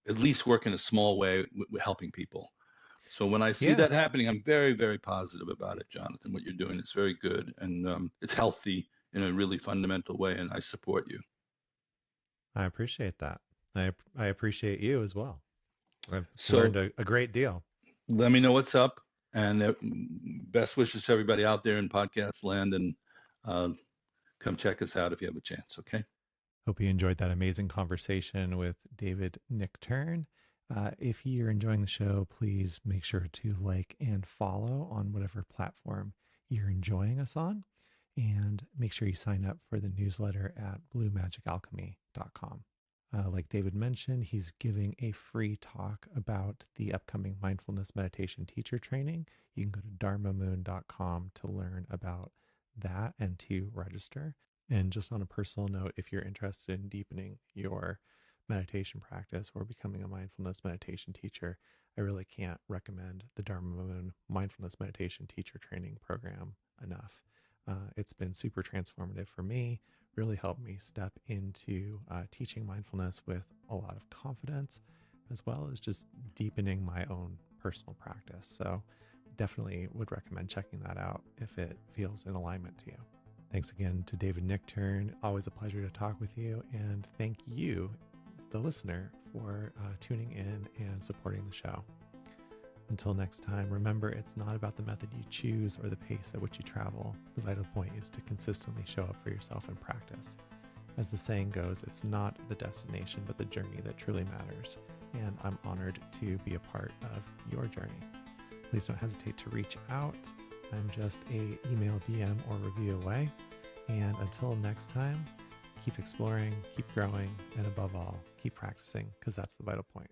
at least work in a small way with helping people. So when I see Yeah, that happening, I'm very, very positive about it, Jonathan. What you're doing is very good, and it's healthy in a really fundamental way, and I support you. I appreciate that. I appreciate you as well. I've learned So a great deal. let me know what's up, and best wishes to everybody out there in podcast land, and uh, come check us out if you have a chance. Okay. Hope you enjoyed that amazing conversation with David Nichtern. If you're enjoying the show, please make sure to like and follow on whatever platform you're enjoying us on. And make sure you sign up for the newsletter at bluemagicalchemy.com. Like David mentioned, he's giving a free talk about the upcoming mindfulness meditation teacher training. You can go to dharmamoon.com to learn about that and to register. And just on a personal note, if you're interested in deepening your meditation practice or becoming a mindfulness meditation teacher, I really can't recommend the Dharma Moon Mindfulness Meditation Teacher Training Program enough. It's been super transformative for me, really helped me step into teaching mindfulness with a lot of confidence, as well as just deepening my own personal practice. So definitely would recommend checking that out if it feels in alignment to you. Thanks again to David Nichtern. Always a pleasure to talk with you. And thank you, the listener, for tuning in and supporting the show. Until next time, remember, it's not about the method you choose or the pace at which you travel. The vital point is to consistently show up for yourself in practice. As the saying goes, it's not the destination, but the journey that truly matters. And I'm honored to be a part of your journey. Please don't hesitate to reach out. I'm just a email, DM, or review away. And until next time, keep exploring, keep growing, and above all, keep practicing, because that's the vital point.